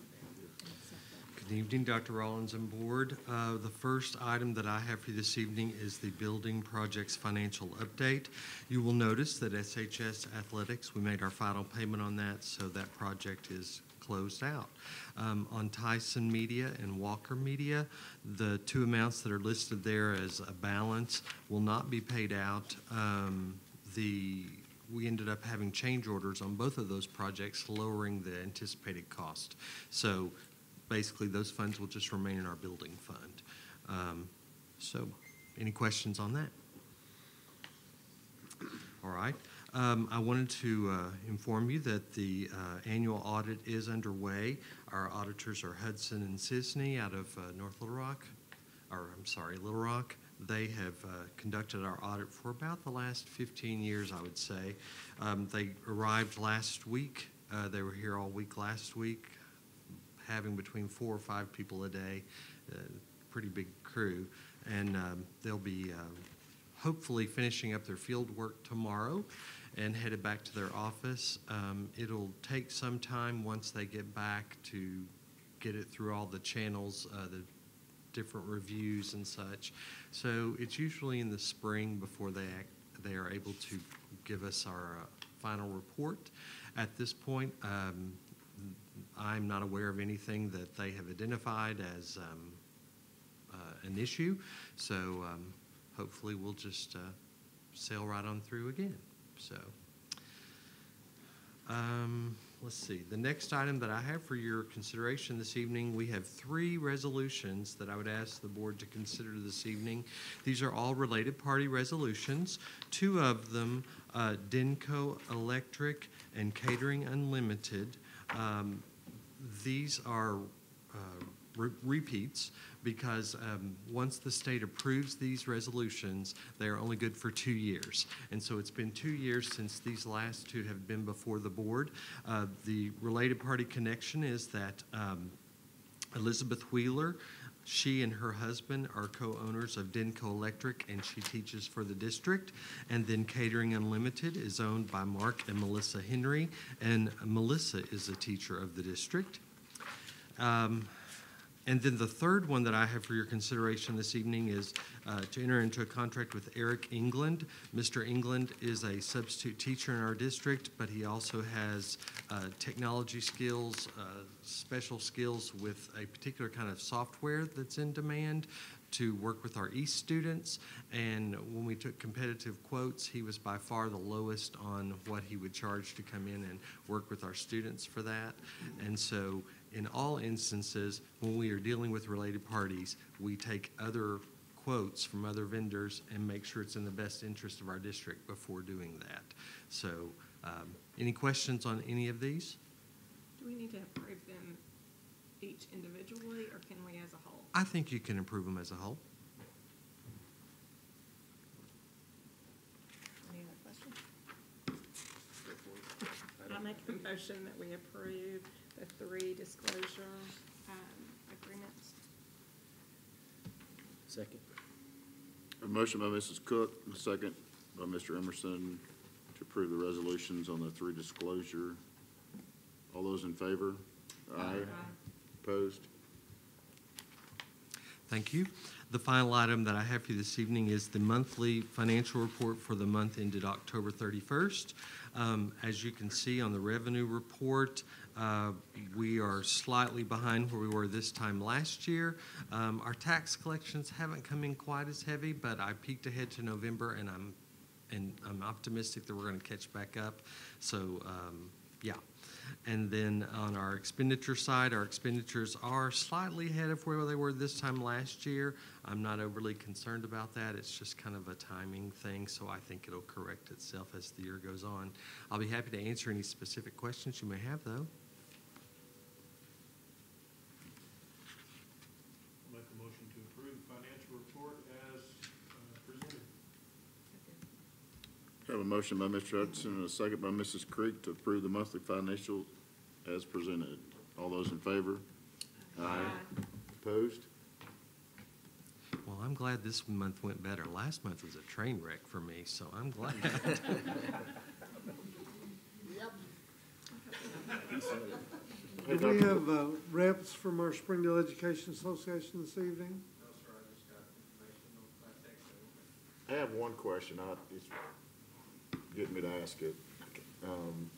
Good evening, Dr. Rollins and Board. The first item that I have for you this evening is the building project's financial update. You will notice that SHS Athletics, we made our final payment on that, so that project is closed out. On Tyson Media and Walker Media, the two amounts that are listed there as a balance will not be paid out. We ended up having change orders on both of those projects, lowering the anticipated cost. So basically, those funds will just remain in our building fund. So any questions on that? All right. I wanted to inform you that the annual audit is underway. Our auditors are Hudson and Cisney out of Little Rock. They have conducted our audit for about the last 15 years, I would say. They arrived last week. They were here all week last week, having between 4 or 5 people a day, pretty big crew. And they'll be hopefully finishing up their field work tomorrow and headed back to their office. It'll take some time once they get back to get it through all the channels, the different reviews and such. So it's usually in the spring before they are able to give us our final report. At this point, I'm not aware of anything that they have identified as an issue. So hopefully we'll just sail right on through again. So let's see. The next item that I have for your consideration this evening, we have 3 resolutions that I would ask the board to consider this evening. These are all related party resolutions. 2 of them, Denco Electric and Catering Unlimited. These are repeats because once the state approves these resolutions, they are only good for 2 years. And so it's been 2 years since these last 2 have been before the board. The related party connection is that Elizabeth Wheeler, she and her husband are co-owners of Denco Electric, and she teaches for the district. And then Catering Unlimited is owned by Mark and Melissa Henry, and Melissa is a teacher of the district. And then the third one that I have for your consideration this evening is to enter into a contract with Eric England. Mr. England is a substitute teacher in our district, but he also has technology skills, special skills with a particular kind of software that's in demand to work with our East students. And when we took competitive quotes, he was by far the lowest on what he would charge to come in and work with our students for that. And so in all instances, when we are dealing with related parties, we take other quotes from other vendors and make sure it's in the best interest of our district before doing that. So any questions on any of these?
Do we need to approve them each individually, or can we as a whole?
I think you can approve them as a whole.
Any other questions? I make a motion that we approve the 3 disclosure agreements.
Second.
A motion by Mrs. Cook, and a second by Mr. Emerson to approve the resolutions on the 3 disclosure. All those in favor? Aye. Opposed?
Thank you. The final item that I have for you this evening is the monthly financial report for the month ended October 31st. As you can see on the revenue report, we are slightly behind where we were this time last year. Our tax collections haven't come in quite as heavy, but I peeked ahead to November, and I'm optimistic that we're going to catch back up. So Yeah. And then on our expenditure side, our expenditures are slightly ahead of where they were this time last year. I'm not overly concerned about that. It's just kind of a timing thing, so I think it'll correct itself as the year goes on. I'll be happy to answer any specific questions you may have, though.
Make a motion to approve the financial report as presented.
Have a motion by Mr. Hudson and a second by Mrs. Creek to approve the monthly financial as presented. All those in favor? Aye. Opposed?
Well, I'm glad this month went better. Last month was a train wreck for me, so I'm glad.
Do we have reps from our Springdale Education Association this evening?
No, sir, I just got information on that text. I have one question. It's getting me to ask it.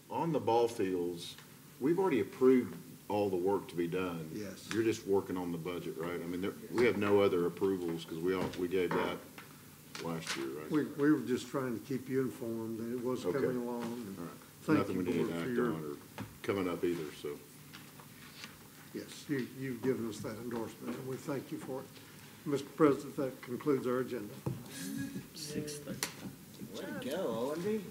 On the ball fields, we've already approved all the work to be done.
Yes.
You're just working on the budget, right? I mean, we have no other approvals because we gave that last year, right?
We were just trying to keep you informed that it was
Okay.
coming along. and
All right.
Thank
Nothing we
you
need to
for
act
your,
on or coming up either, so.
yes, you've given us that endorsement, and we thank you for it. Mr. President, that concludes our agenda.
6:30.
Way to go, Owendy.